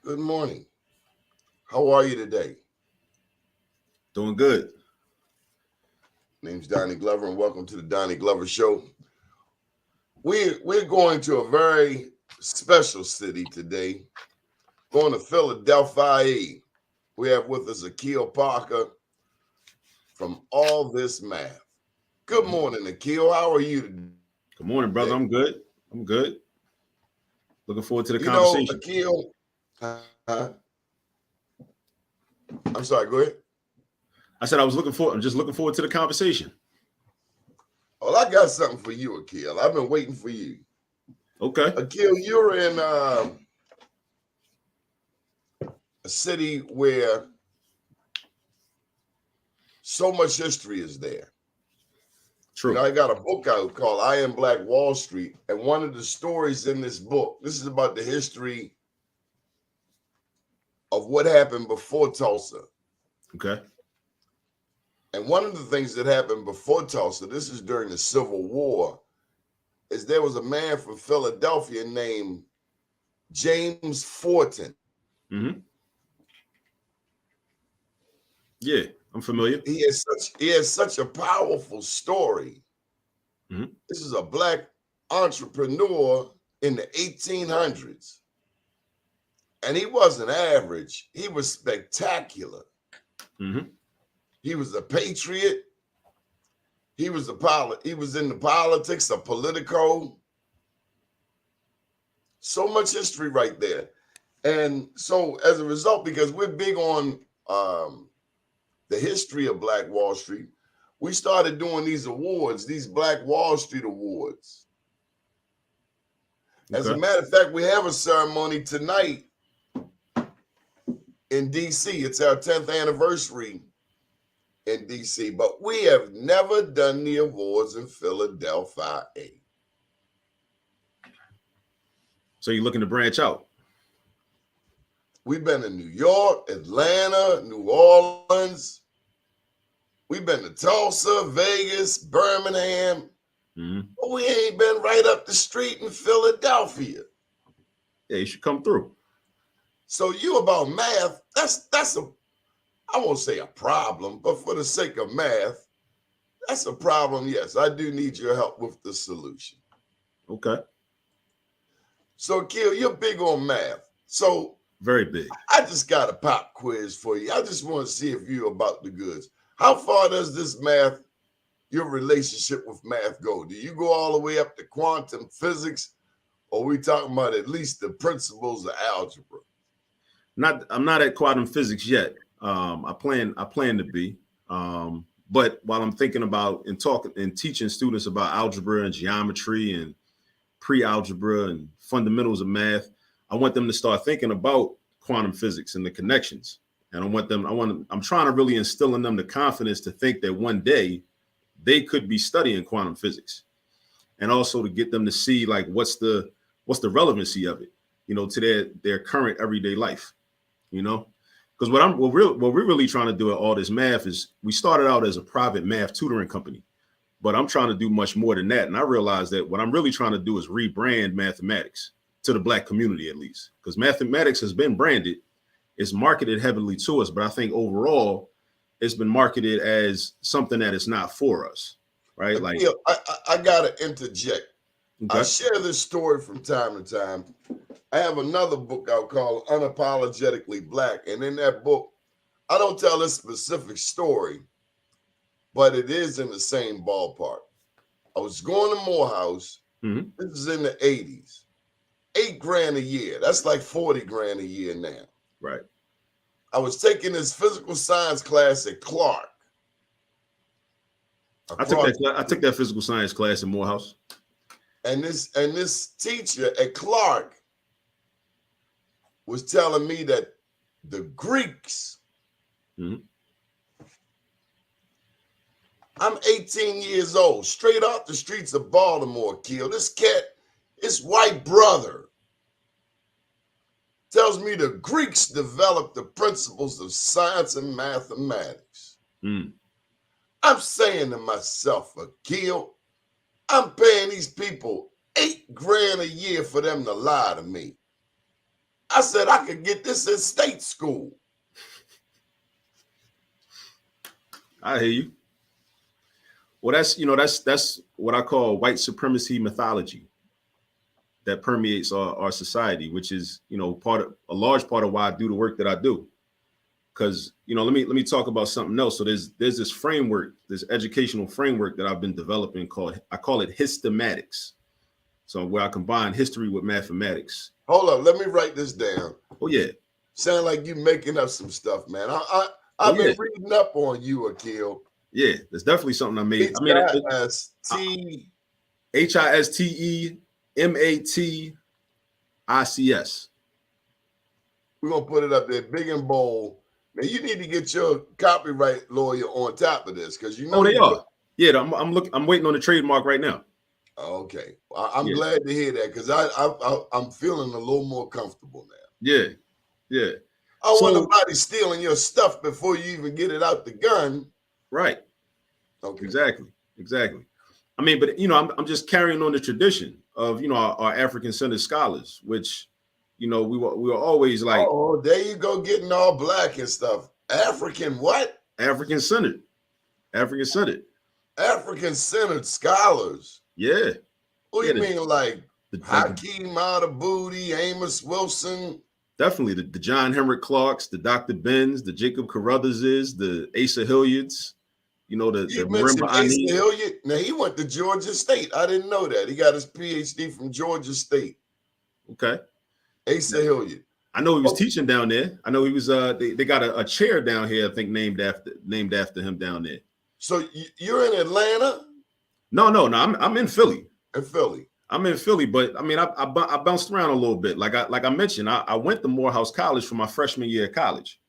Good morning. How are you today? Doing good. Name's Donnie Glover, and welcome to the Donnie Glover Show. We're going to a very special city today. Going to Philadelphia. We have with us Akil Parker from All This Math. Good morning, Akil. How are you today? Good morning, brother. I'm good. I'm good. Looking forward to the You know, conversation. Akil, I'm sorry, go ahead. I said I'm just looking forward to the conversation. Well, I got something for you, Akil. I've been waiting for you. Okay. Akil, you're in a city where so much history is there. True. I got a book out called I Am Black Wall Street. And one of the stories in this book, this is about the history of what happened before Tulsa. Okay. And one of the things that happened before Tulsa, this is during the Civil War, is there was a man from Philadelphia named James Forten. Mm-hmm. Yeah, I'm familiar. He has such a powerful story. Mm-hmm. This is a black entrepreneur in the 1800s. And he wasn't average. He was spectacular. Mm-hmm. He was a patriot. He was in the politics of Politico. So much history right there. And so as a result, because we're big on the history of Black Wall Street, we started doing these awards, these Black Wall Street Awards. As a Okay. matter of fact, we have a ceremony tonight in DC. It's our 10th anniversary in DC, but we have never done the awards in Philadelphia. So you're looking to branch out? We've been in New York, Atlanta, New Orleans. We've been to Tulsa, Vegas, Birmingham. Mm-hmm. But we ain't been right up the street in Philadelphia. Yeah, you should come through. So you about math, that's a, I won't say a problem, but for the sake of math, that's a problem. Yes, I do need your help with the solution. Okay. So, Akil, you're big on math. So, very big. I just got a pop quiz for you. I just want to see if you're about the goods. How far does this math, your relationship with math go? Do you go all the way up to quantum physics, or are we talking about at least the principles of algebra? I'm not at quantum physics yet. I plan to be. But while I'm thinking about and teaching students about algebra and geometry and pre-algebra and fundamentals of math, I want them to start thinking about quantum physics and the connections. And I'm trying to really instill in them the confidence to think that one day they could be studying quantum physics, and also to get them to see like what's the relevancy of it, to their current everyday life, because what we're really trying to do at All This Math is we started out as a private math tutoring company, but I'm trying to do much more than that. And I realized that what I'm really trying to do is rebrand mathematics to the Black community, at least, because mathematics has been branded, it's marketed heavily to us, but I think overall it's been marketed as something that is not for us, right? Like, I gotta interject. Okay. I share this story from time to time. I have another book out called Unapologetically Black, and in that book, I don't tell a specific story, but it is in the same ballpark. I was going to Morehouse. Mm-hmm. This is in the 80s. $8,000 a year. That's like $40,000 a year now. Right. I was taking this physical science class at Clark. I took that physical science class in Morehouse. And this teacher at Clark was telling me that the Greeks. Mm-hmm. I'm 18 years old, straight off the streets of Baltimore, Kill. This cat, his white brother, tells me the Greeks developed the principles of science and mathematics. Mm. I'm saying to myself, Akil, I'm paying these people $8,000 a year for them to lie to me. I said I could get this in state school. I hear you. Well, that's what I call white supremacy mythology that permeates our society, which is, a large part of why I do the work that I do. Because, let me talk about something else. So there's this framework, this educational framework that I've been developing I call it Histematics. So where I combine history with mathematics. Hold up, let me write this down. Oh yeah. Sound like you making up some stuff, man. I've been reading up on you, Akil. Yeah, there's definitely something I made. Histematics. We're gonna put it up there big and bold. Now you need to get your copyright lawyer on top of this because Oh, they are. Yeah, I'm waiting on the trademark right now. Okay, I'm glad to hear that because I'm feeling a little more comfortable now. Yeah. I want nobody stealing your stuff before you even get it out the gun. Right. Okay. Exactly. I mean, but I'm just carrying on the tradition of our African-centered scholars, which we were always like. Oh, there you go, getting all black and stuff. African what? African-centered scholars. Yeah. What do you mean, like Hakeem Booty, Amos Wilson? Definitely the John Henrik Clarks, the Dr. Benz, the Jacob Carruthers, the Asa Hilliards. You mentioned Asa Hilliard. Now he went to Georgia State. I didn't know that. He got his PhD from Georgia State. Okay. Asa Hilliard. I know he was teaching down there. I know he was. They got a chair down here, I think, named after him down there. So you're in Atlanta? No. I'm in Philly. I'm in Philly, but I mean, I bounced around a little bit. Like I mentioned, I went to Morehouse College for my freshman year of college.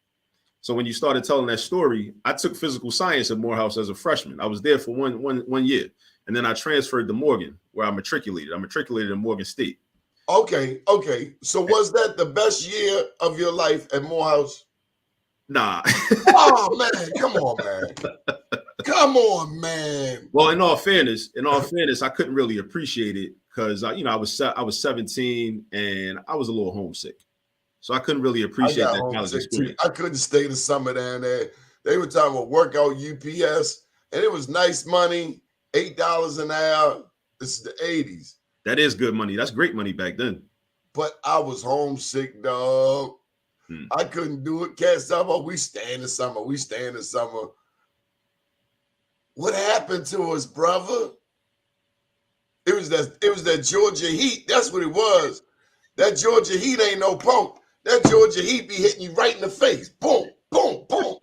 So when you started telling that story, I took physical science at Morehouse as a freshman. I was there for one year, and then I transferred to Morgan, where I matriculated. I matriculated in Morgan State. Okay. So was that the best year of your life at Morehouse? Nah. Oh man, come on, man. Well, in all fairness, I couldn't really appreciate it because I was 17 and I was a little homesick, so I couldn't really appreciate that college experience. I couldn't stay the summer down there. They were talking about workout UPS, and it was nice money, $8 an hour. This is the 80s. That is good money. That's great money back then. But I was homesick, dog. I couldn't do it. Cats talking about we stay in the summer. What happened to us, brother? It was that Georgia heat. That's what it was. That Georgia heat ain't no punk. That Georgia heat be hitting you right in the face. Boom, boom, boom.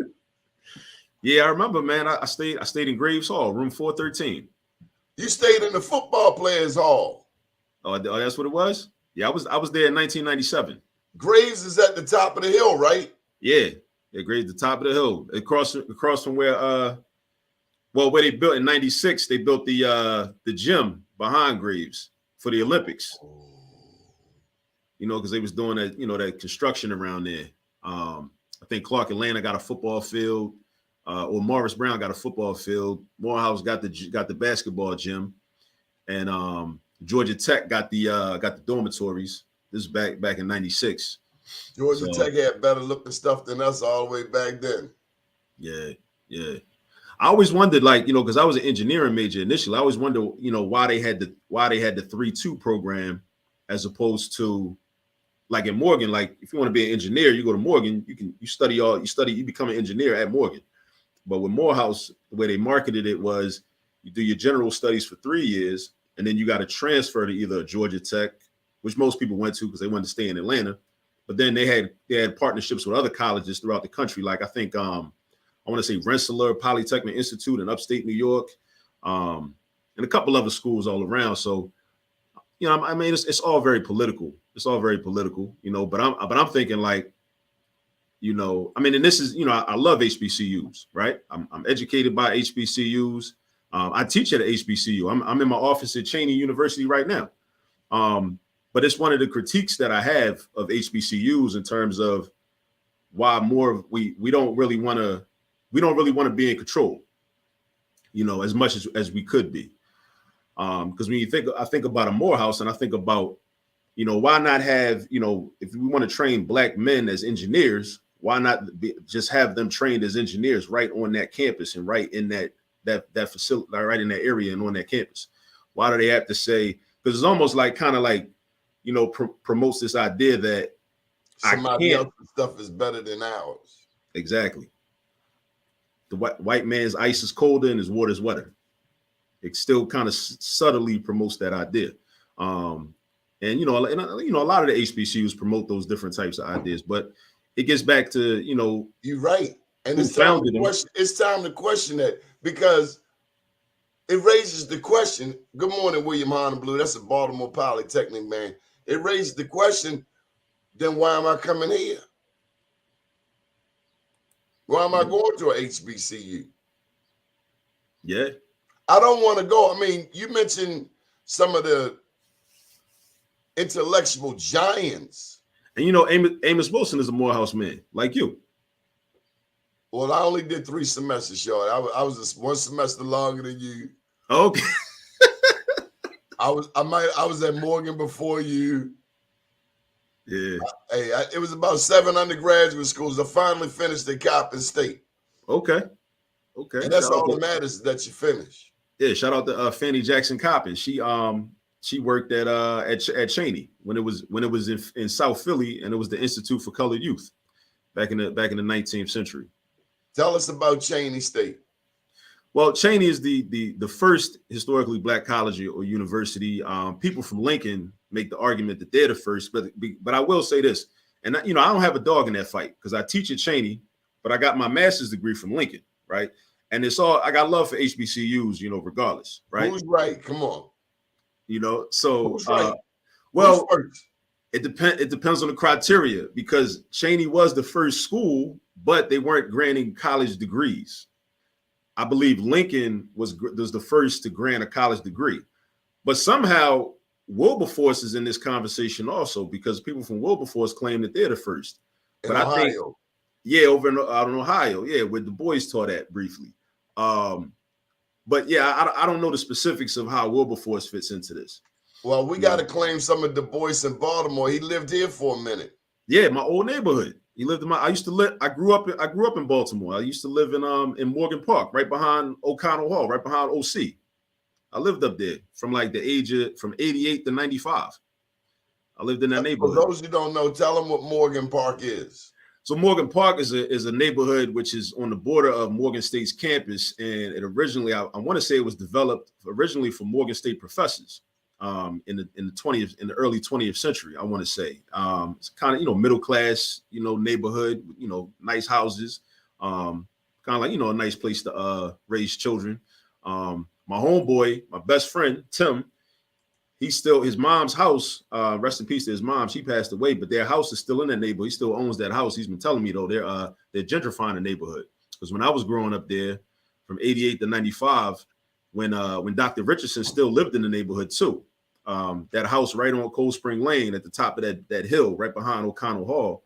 Yeah, I remember, man. I stayed in Graves Hall, room 413. You stayed in the football players' hall. Oh, that's what it was? Yeah, I was there in 1997. Graves is at the top of the hill, right? Yeah, Graves the top of the hill. Across from where where they built in 96, they built the gym behind Graves for the Olympics. Because they was doing that, that construction around there. I think Clark Atlanta got a football field, or Morris Brown got a football field. Morehouse got the basketball gym, and Georgia Tech got the dormitories. This is back in 96. Georgia Tech had better looking stuff than us all the way back then. Yeah. I always wondered, because I was an engineering major initially. I always wondered, why they had the 3-2 program as opposed to like in Morgan. Like if you want to be an engineer, you go to Morgan. You become an engineer at Morgan. But with Morehouse, the way they marketed it was you do your general studies for 3 years, and then you got to transfer to either Georgia Tech, which most people went to because they wanted to stay in Atlanta. But then they had partnerships with other colleges throughout the country. Like I think I want to say Rensselaer Polytechnic Institute in upstate New York, and a couple other schools all around. So, I mean, it's all very political. But I'm thinking like, I mean, and this is, I love HBCUs, right? I'm educated by HBCUs. I teach at a HBCU. I'm in my office at Cheyney University right now. But it's one of the critiques that I have of HBCUs in terms of why we don't really want to be in control, as much as we could be. Because when I think about a Morehouse and I think about why not have, if we want to train black men as engineers, why not just have them trained as engineers right on that campus and right in that facility, right in that area and on that campus? Why do they have to say, because it's almost like kind of like, promotes this idea that somebody else's stuff is better than ours. Exactly. The white man's ice is colder and his water is wetter. It still kind of subtly promotes that idea. And a lot of the HBCUs promote those different types of ideas, but it gets back to, you're right. And it's time to question that, because it raises the question. Good morning, William Honolulu. That's a Baltimore Polytechnic man. It raises the question, then why am I coming here? Why am I going to a HBCU? Yeah. I don't want to go. I mean, you mentioned some of the intellectual giants. And Amos Wilson is a Morehouse man, like you. Well, I only did 3 semesters, short. I was just 1 semester longer than you. Okay. I was at Morgan before you. Yeah. It was about 7 undergraduate schools. I finally finished at Coppin State. Okay. And that's all that matters, is that you finish. Yeah. Shout out to Fannie Jackson Coppin. She worked at Cheyney when it was in South Philly, and it was the Institute for Colored Youth back in the 19th century. Tell us about Cheyney State. Well, Cheyney is the first historically black college or university. People from Lincoln make the argument that they're the first, but I will say this, and I don't have a dog in that fight because I teach at Cheyney, but I got my master's degree from Lincoln, right? And I got love for HBCUs, regardless, right? Who's right? Come on. So who's right? Well, it depends on the criteria, because Cheyney was the first school, but they weren't granting college degrees. I believe Lincoln was the first to grant a college degree, but somehow Wilberforce is in this conversation also, because people from Wilberforce claim that they're the first. But I think, over out in Ohio, where Du Bois taught at briefly. But yeah, I don't know the specifics of how Wilberforce fits into this. Well, we got to claim some of Du Bois in Baltimore. He lived here for a minute. Yeah, my old neighborhood. He lived in I grew up in Baltimore. I used to live in Morgan Park, right behind O'Connell Hall, right behind OC. I lived up there from 88 to 95. I lived in that neighborhood. For those who don't know, tell them what Morgan Park is. So Morgan Park is a neighborhood which is on the border of Morgan State's campus, and it originally, I want to say, it was developed originally for Morgan State professors in the early 20th century. I want to say it's kind of middle class neighborhood, nice houses, kind of like a nice place to raise children. My homeboy, my best friend Tim, his mom's house, rest in peace to his mom, she passed away, but their house is still in that neighborhood. He still owns that house. He's been telling me though, they're gentrifying the neighborhood, because when I was growing up there from 88 to 95, when Dr. Richardson still lived in the neighborhood too, that house right on Cold Spring Lane at the top of that hill right behind O'Connell Hall,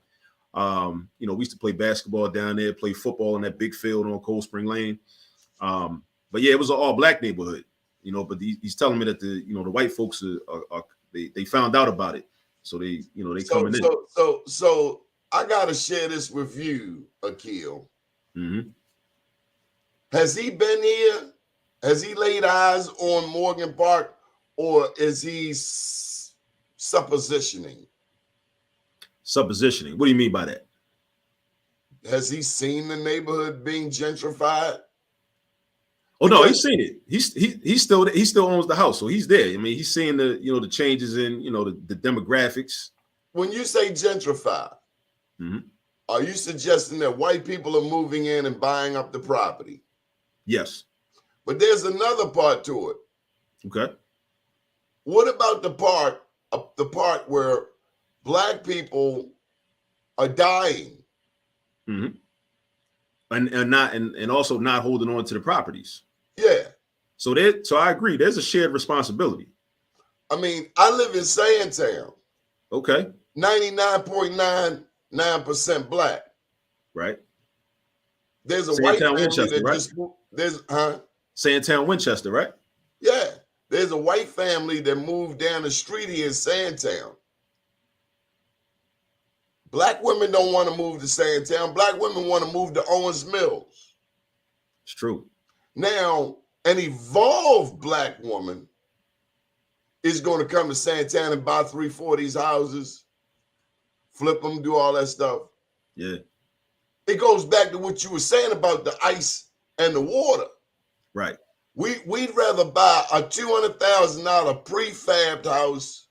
we used to play basketball down there, play football in that big field on Cold Spring Lane. But yeah, it was an all black neighborhood. But he's telling me that the white folks they found out about it, so they coming in. So I gotta share this with you, Akil. Mm-hmm. Has he been here? Has he laid eyes on Morgan Park, or is he suppositioning? Suppositioning. What do you mean by that? Has he seen the neighborhood being gentrified? Oh no, he's seen it. He still owns the house, so he's there. I mean, he's seeing the changes in the demographics. When you say gentrify, mm-hmm. Are you suggesting that white people are moving in and buying up the property? Yes. But there's another part to it. Okay. What about the part where black people are dying? Mm-hmm. And also not holding on to the properties. Yeah. So I agree. There's a shared responsibility. I mean, I live in Sandtown. Okay. 99.99% black. Right. There's a Sandtown, white family Winchester, that right? just Sandtown, Winchester, right? Yeah. There's a white family that moved down the street here in Sandtown. Black women don't want to move to Sandtown. Black women want to move to Owens Mills. It's true. Now, an evolved black woman is going to come to Sandtown and buy 3-4 of these houses, flip them, do all that stuff. Yeah. It goes back to what you were saying about the ice and the water. Right. We'd rather buy a $200,000 prefabbed house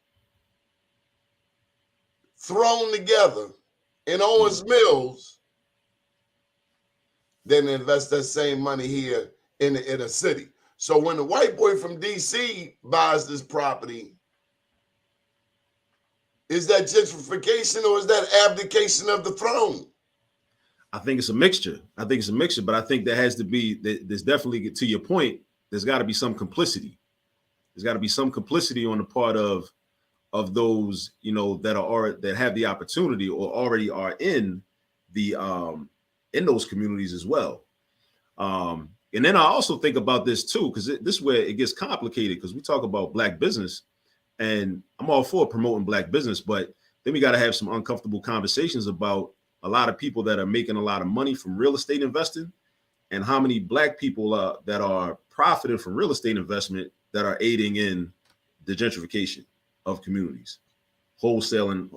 thrown together in Owens Mills than invest that same money here in the inner city. So when the white boy from DC buys this property, is that gentrification or is that abdication of the throne? I think it's a mixture. But I think there has to be, there's definitely, to your point, there's got to be some complicity. There's got to be some complicity on the part of those, that have the opportunity or already are in the in those communities as well. And then I also think about this too, because this is where it gets complicated, because we talk about black business, and I'm all for promoting black business, but then we got to have some uncomfortable conversations about a lot of people that are making a lot of money from real estate investing, and how many black people that are profiting from real estate investment that are aiding in the gentrification of communities, wholesaling,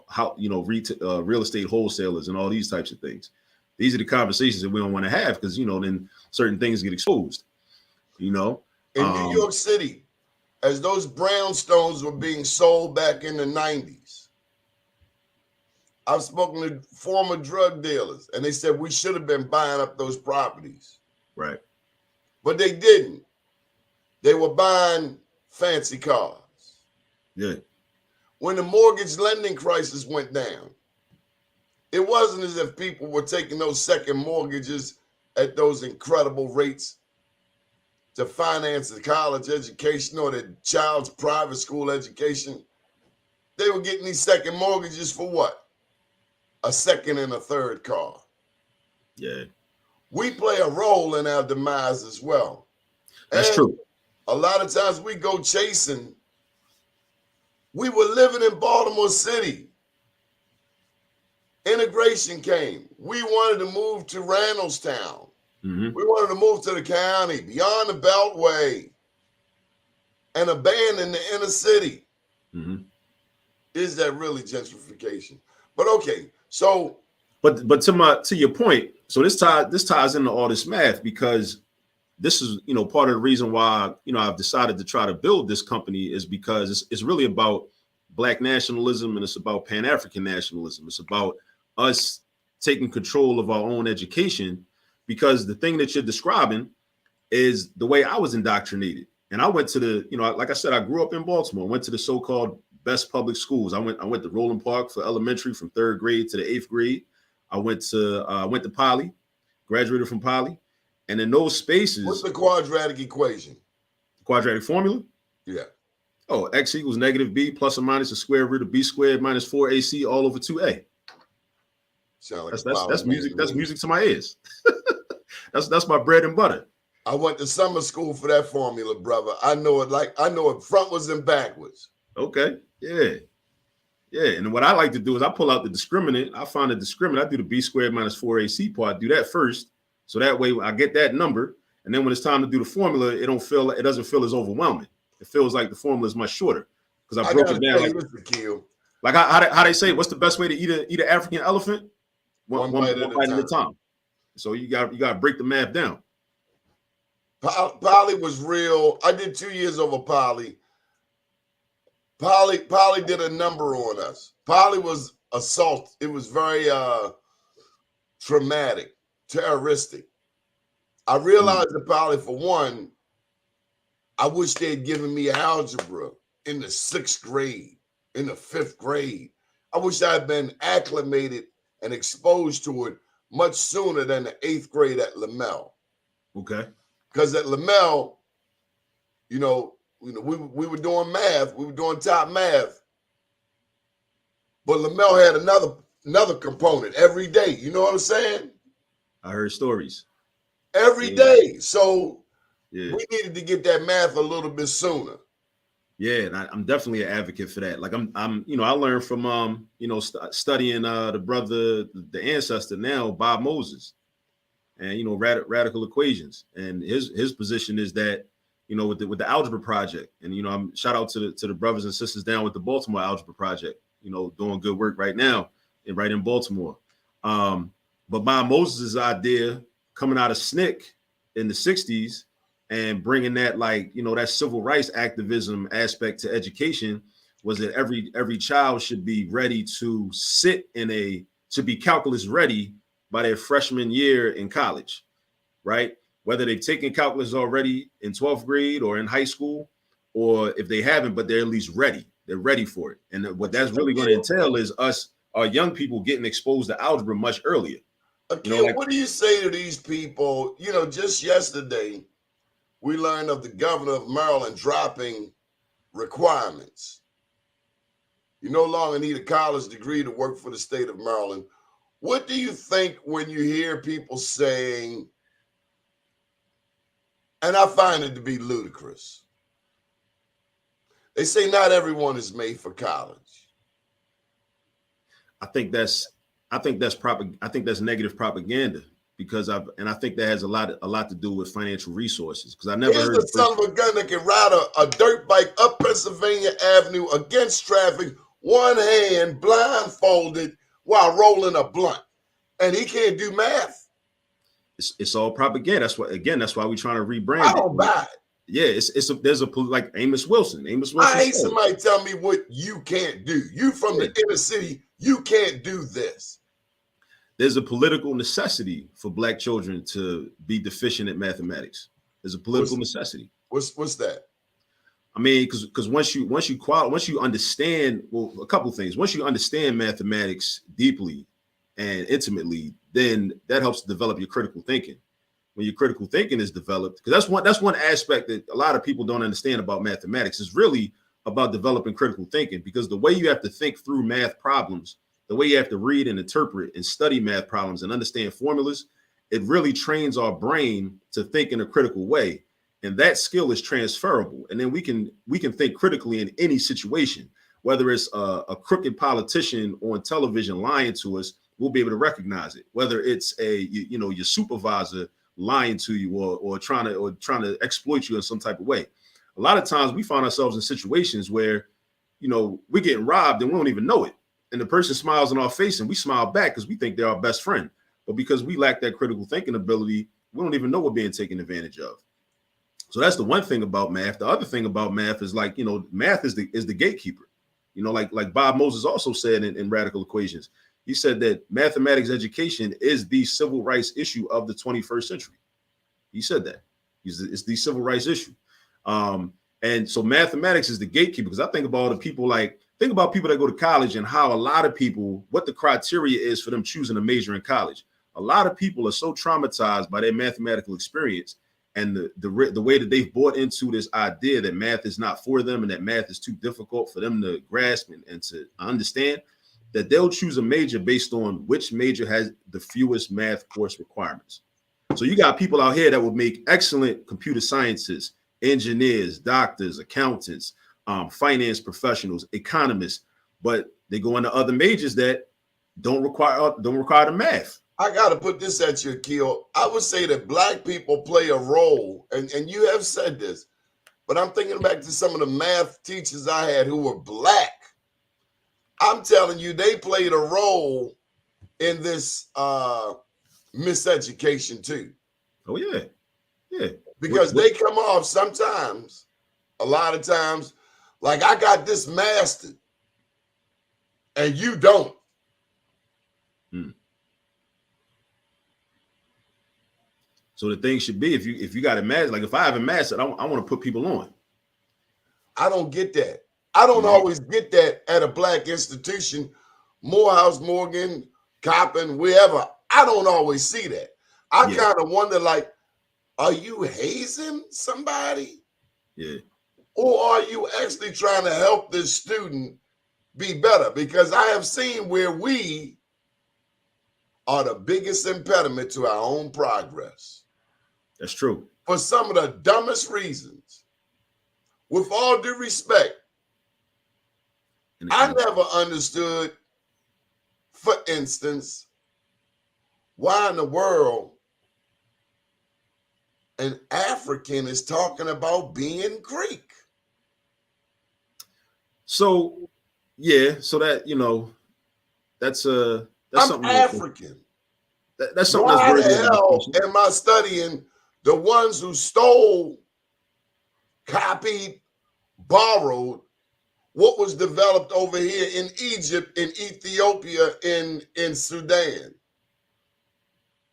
real estate wholesalers and all these types of things. These are the conversations that we don't want to have, because, then certain things get exposed, In New York City, as those brownstones were being sold back in the 90s, I've spoken to former drug dealers, and they said we should have been buying up those properties. Right. But they didn't. They were buying fancy cars. Yeah. When the mortgage lending crisis went down, it wasn't as if people were taking those second mortgages at those incredible rates to finance the college education or the child's private school education. They were getting these second mortgages for what? A second and a third car. Yeah. We play a role in our demise as well. That's true. A lot of times we go chasing. We were living in Baltimore City. Integration came. We wanted to move to Randallstown. Mm-hmm. We wanted to move to the county, beyond the Beltway, and abandon the inner city. Mm-hmm. Is that really gentrification? But okay, so. But to your point, so this ties into all this math, because this is, part of the reason why, I've decided to try to build this company, is because it's really about Black nationalism, and it's about Pan-African nationalism. It's about us taking control of our own education, because the thing that you're describing is the way I was indoctrinated. And I went to the, like I said, I grew up in Baltimore, went to the so-called best public schools. I went to Roland Park for elementary from 3rd grade to the 8th grade. I went to Poly, graduated from Poly. And in those spaces. What's the quadratic equation? Quadratic formula? Yeah. Oh, x equals negative b plus or minus the square root of b squared minus 4ac all over 2a. Sound like that's music. That's music to my ears. that's my bread and butter. I went to summer school for that formula, brother. I know it frontwards and backwards. Okay. Yeah. Yeah. And what I like to do is I pull out the discriminant. I find the discriminant. I do the b squared minus 4ac part. Do that first. So that way I get that number. And then when it's time to do the formula, it doesn't feel as overwhelming. It feels like the formula is much shorter, because I broke it down. Like how they say, what's the best way to eat an African elephant? One bite at a time. So you got to break the math down. Poly was real. I did 2 years over Poly. Poly did a number on us. Poly was assault. It was very traumatic, terroristic. I realized that Poly, for one, I wish they had given me algebra in the 6th grade, in the 5th grade. I wish I had been acclimated and exposed to it much sooner than the 8th grade at Lamel. Okay. Because at Lamel, we were doing math. We were doing top math. But Lamel had another component every day. You know what I'm saying? I heard stories. Every day. So we needed to get that math a little bit sooner. Yeah, and I'm definitely an advocate for that. Like I learned from studying the ancestor now, Bob Moses, and radical equations. And his position is that with the algebra project, and I'm shout out to the brothers and sisters down with the Baltimore algebra project, doing good work right now and right in Baltimore. But Bob Moses' idea coming out of SNCC in the 60s and bringing that that civil rights activism aspect to education was that every child should be ready to should be calculus ready by their freshman year in college, right? Whether they've taken calculus already in 12th grade or in high school, or if they haven't, but they're at least ready. They're ready for it. And what that's really going to entail is our young people getting exposed to algebra much earlier. Akil, what do you say to these people? Just yesterday, we learned of the governor of Maryland dropping requirements. You no longer need a college degree to work for the state of Maryland. What do you think when you hear people saying, and I find it to be ludicrous, they say not everyone is made for college. I think that's negative propaganda, because I think that has a lot to do with financial resources. Because I never heard the son of a gun that can ride a dirt bike up Pennsylvania Avenue against traffic, one hand blindfolded while rolling a blunt, and he can't do math. It's all propaganda. That's why we're trying to rebrand I don't buy it. Yeah, there's like Amos Wilson. I hate somebody tell me what you can't do. You from the inner city, you can't do this. There's a political necessity for Black children to be deficient at mathematics. There's a political necessity. What's that? I mean, because once you understand, well, a couple of things. Once you understand mathematics deeply and intimately, then that helps to develop your critical thinking. When your critical thinking is developed, because that's one aspect that a lot of people don't understand about mathematics, is really about developing critical thinking. Because the way you have to think through math problems, the way you have to read and interpret and study math problems and understand formulas, it really trains our brain to think in a critical way. And that skill is transferable. And then we can think critically in any situation, whether it's a crooked politician on television lying to us, we'll be able to recognize it. Whether it's your supervisor lying to you or trying to exploit you in some type of way. A lot of times we find ourselves in situations where, we're getting robbed and we don't even know it. And the person smiles in our face and we smile back because we think they're our best friend. But because we lack that critical thinking ability, we don't even know we're being taken advantage of. So that's the one thing about math. The other thing about math is math is the gatekeeper. Like Bob Moses also said in Radical Equations. He said that mathematics education is the civil rights issue of the 21st century. He said that. It's the civil rights issue. And so mathematics is the gatekeeper, because I think about the people people that go to college and how a lot of people, what the criteria is for them choosing a major in college. A lot of people are so traumatized by their mathematical experience and the way that they've bought into this idea that math is not for them and that math is too difficult for them to grasp and to understand, that they'll choose a major based on which major has the fewest math course requirements. So you got people out here that would make excellent computer scientists, engineers, doctors, accountants, finance professionals, economists, but they go into other majors that don't require the math. I got to put this at you, Akil. I would say that Black people play a role, and you have said this, but I'm thinking back to some of the math teachers I had who were Black. I'm telling you, they played a role in this miseducation too. Oh, yeah. Yeah. Because they come off sometimes, a lot of times, like, I got this mastered and you don't. So the thing should be, if you got it mastered, like if I haven't mastered, I want to put people on. I don't get that. I don't always get that at a Black institution, Morehouse, Morgan, Coppin, wherever. I don't always see that. I kind of wonder, like, are you hazing somebody? Yeah. Or are you actually trying to help this student be better? Because I have seen where we are the biggest impediment to our own progress. That's true. For some of the dumbest reasons. with all due respect, I never understood, for instance, why in the world an African is talking about being Greek. So, yeah, so that, that's I'm something African. that's something that's Why worthy the of hell discussion. am I studying the ones who stole, copied, borrowed what was developed over here in Egypt, in Ethiopia, in Sudan?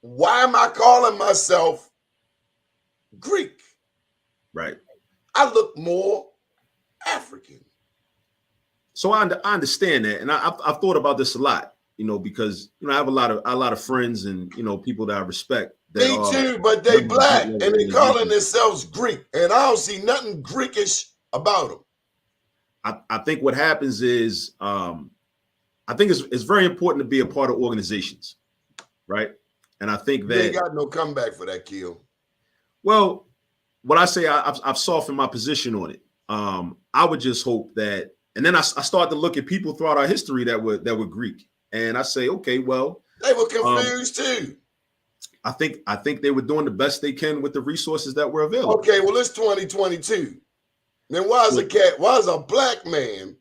Why am I calling myself Greek? Right. I look more African. So I understand that, and I've thought about this a lot, because I have a lot of friends and people that I respect that Me are too, but they members of black black-led and they calling organizations. themselves Greek, and I don't see nothing Greekish about them. I think what happens is I think it's very important to be a part of organizations, right? And I think You ain't that, got no comeback for that, Kill. well, what I say, I've softened my position on it. I would just hope that, and then I start to look at people throughout our history that were Greek, and I say, okay, well, They were confused too. I think they were doing the best they can with the resources that were available. Okay, well, it's 2022. Then why is a black man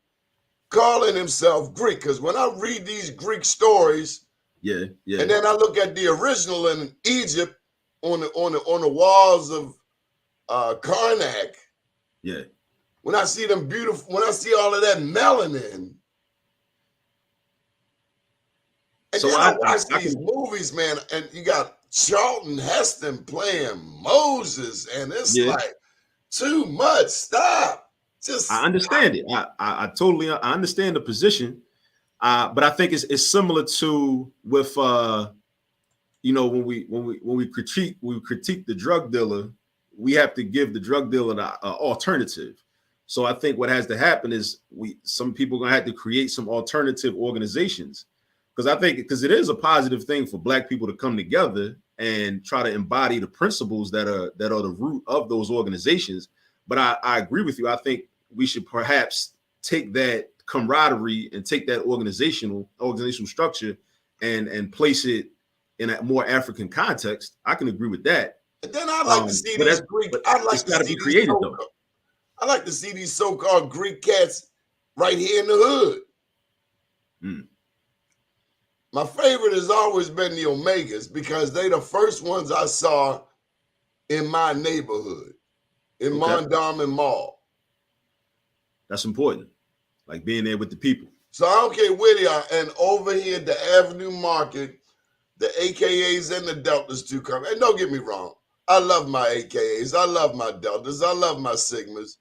calling himself Greek? Because when I read these Greek stories, yeah, and then I look at the original in Egypt on the walls of Karnak, yeah. when I see them beautiful, when I see all of that melanin, and So then I watch these movies, man, and you got Charlton Heston playing Moses, and it's like too much. Stop. Just I understand it. I totally understand the position, but I think it's similar to with when we critique the drug dealer, we have to give the drug dealer an alternative. So I think what has to happen is some people are gonna have to create some alternative organizations, because it is a positive thing for black people to come together and try to embody the principles that are the root of those organizations. But I agree with you. I think we should perhaps take that camaraderie and take that organizational structure and place it in a more African context. I can agree with that. And then I like to see these Greek. I like to see these so-called Greek cats right here in the hood. My favorite has always been the Omegas, because they the first ones I saw in my neighborhood, in Mondawmin Mall. That's important, like being there with the people. So I don't care where they are. And over here at the Avenue Market, the AKAs and the Deltas too come. And don't get me wrong, I love my AKAs. I love my Deltas. I love my Sigmas,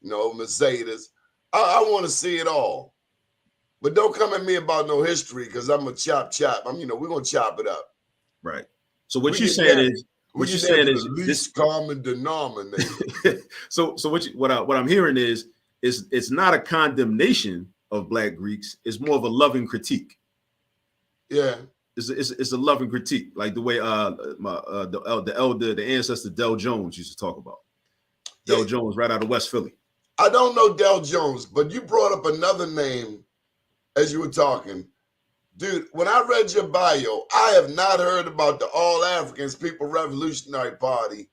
Mercedes. I want to see it all. But don't come at me about no history, because I'm a chop. We're gonna chop it up. Right. So what you're saying is the least common denominator. So what I'm hearing is it's not a condemnation of Black Greeks. It's more of a loving critique. Yeah. It's a loving critique, like the way the ancestor Del Jones used to talk about. Del Jones, right out of West Philly. I don't know Del Jones, but you brought up another name as you were talking. Dude, when I read your bio, I have not heard about the All Africans People Revolutionary Party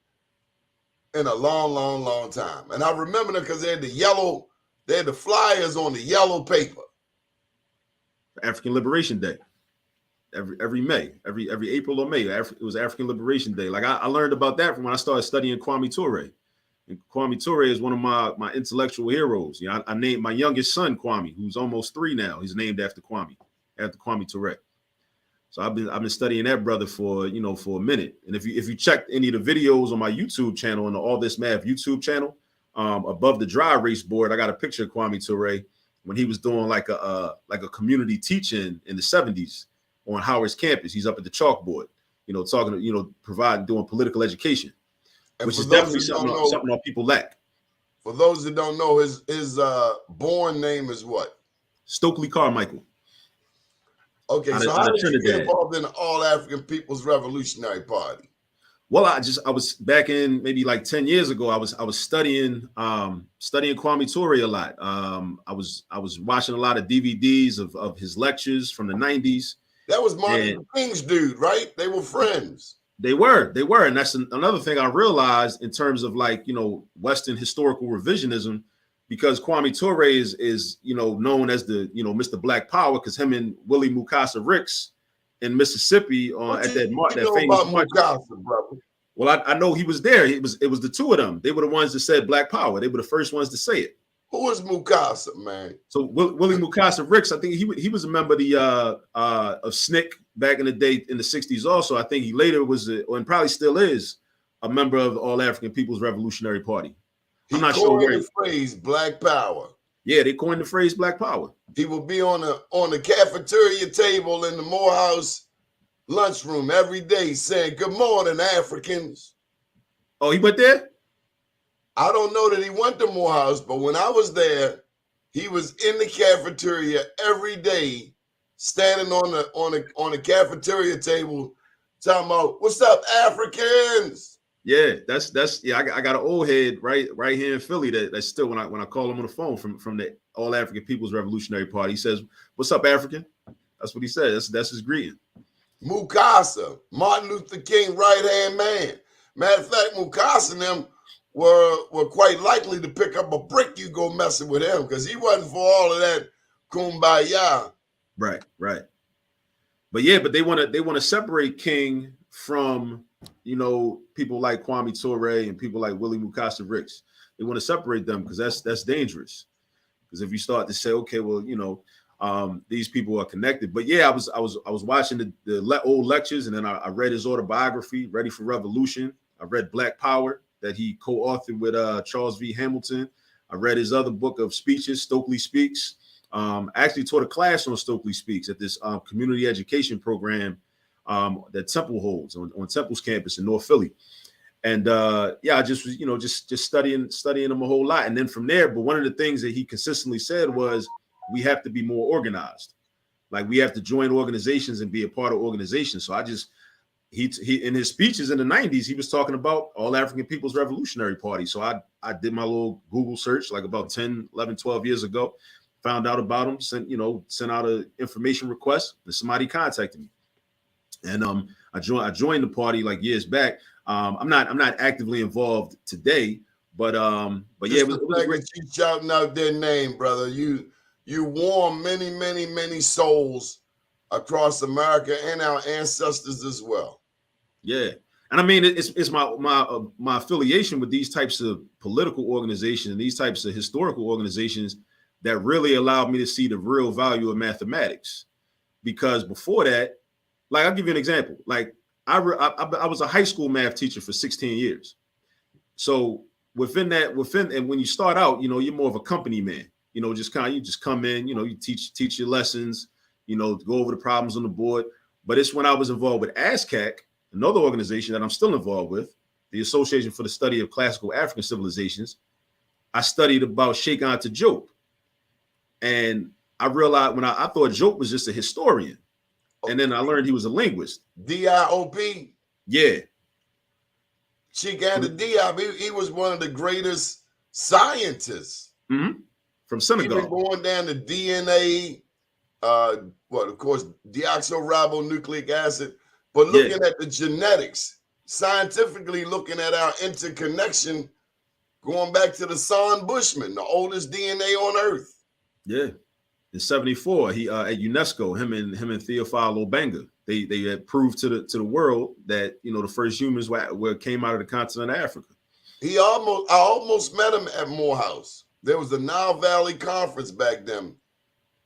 in a long, long, long time. And I remember them because they had the flyers on the yellow paper. African Liberation Day. Every May, every April or May, it was African Liberation Day. Like I learned about that from when I started studying Kwame Ture. And Kwame Ture is one of my intellectual heroes. I named my youngest son Kwame, who's almost 3 now. He's named after Kwame Ture. So I've been studying that brother for a minute. And if you check any of the videos on my YouTube channel, on the All This Math YouTube channel, above the dry erase board, I got a picture of Kwame Ture when he was doing like a community teaching in the 70s on Howard's campus. He's up at the chalkboard, doing political education. And which is definitely something our people lack. For those that don't know, his born name is what? Stokely Carmichael. Okay, so how did you get involved in the All African People's Revolutionary Party? Well, I was back in maybe like 10 years ago. I was studying Kwame Ture a lot. I was watching a lot of DVDs of his lectures from the 90s. That was Martin And Luther King's dude, right? They were friends. they were, and that's another thing I realized in terms of like, you know, Western historical revisionism, because Kwame Ture is you know, known as the, you know, Mr. Black Power, because him and Willie Mukasa Ricks in Mississippi What at you that know famous about march. Mukasa, brother? Well, I know he was there. It was the two of them. They were the ones that said Black Power. They were the first ones to say it. Who is Mukasa, man? So Willie Mukasa Ricks, I think he was a member of the of SNCC back in the day in the 60s. Also, I think he later was, and probably still is, a member of the All African People's Revolutionary Party. I'm not sure where. He coined the phrase Black Power. Yeah, they coined the phrase Black Power. He would be on the cafeteria table in the Morehouse lunchroom every day saying, "Good morning, Africans." Oh, he went there? I don't know that he went to Morehouse, but when I was there, he was in the cafeteria every day, standing on the cafeteria table, talking about, "What's up, Africans?" Yeah, that's yeah. I got an old head right here in Philly that's still when I call him on the phone from the All African People's Revolutionary Party. He says, "What's up, African?" That's what he says. That's his greeting. Mukasa, Martin Luther King right-hand man. Matter of fact, Mukasa and them were quite likely to pick up a brick you go messing with him, because he wasn't for all of that kumbaya. Right. But yeah, but they want to separate King from, you know, people like Kwame Ture and people like Willie Mukasa Ricks. They want to separate them because that's dangerous. Because if you start to say, okay, well, you know, these people are connected. But yeah, I was watching the old lectures, and then I read his autobiography, Ready for Revolution. I read Black Power that he co-authored with Charles V. Hamilton. I read his other book of speeches, Stokely Speaks. I actually taught a class on Stokely Speaks at this community education program that Temple holds on Temple's campus in North Philly. And yeah, I just was, you know, just studying him a whole lot. And then from there, but one of the things that he consistently said was, we have to be more organized. Like, we have to join organizations and be a part of organizations. So he in his speeches in the 90s, he was talking about All African People's Revolutionary Party. So I did my little Google search like about 10, 11, 12 years ago, found out about him, sent out an information request, and somebody contacted me. And I joined the party like years back. I'm not actively involved today, but yeah, it was great. You shouting out their name, brother. You warm many souls across America and our ancestors as well. Yeah, and I mean it's my affiliation with these types of political organizations and these types of historical organizations that really allowed me to see the real value of mathematics. Because before that, like, I'll give you an example. Like, I was a high school math teacher for 16 years. So within and when you start out, you know, you're more of a company man. You know, you just come in, you know, you teach your lessons, you know, go over the problems on the board. But it's when I was involved with ASCAC, another organization that I'm still involved with, the Association for the Study of Classical African Civilizations. I studied about Sheikh Anta Diop. And I realized when I thought Diop was just a historian. And then I learned he was a linguist. DIOP? Yeah. Sheikh Anta Diop, he was one of the greatest scientists. Mm-hmm. From Senegal. Even going down to DNA, of course, deoxyribonucleic acid, but looking at the genetics, scientifically looking at our interconnection, going back to the Son Bushman, the oldest DNA on Earth. Yeah. In 74, he at UNESCO, him and Theophile Obenga, they had proved to the world that, you know, the first humans came out of the continent of Africa. I almost met him at Morehouse. There was the Nile Valley Conference back then,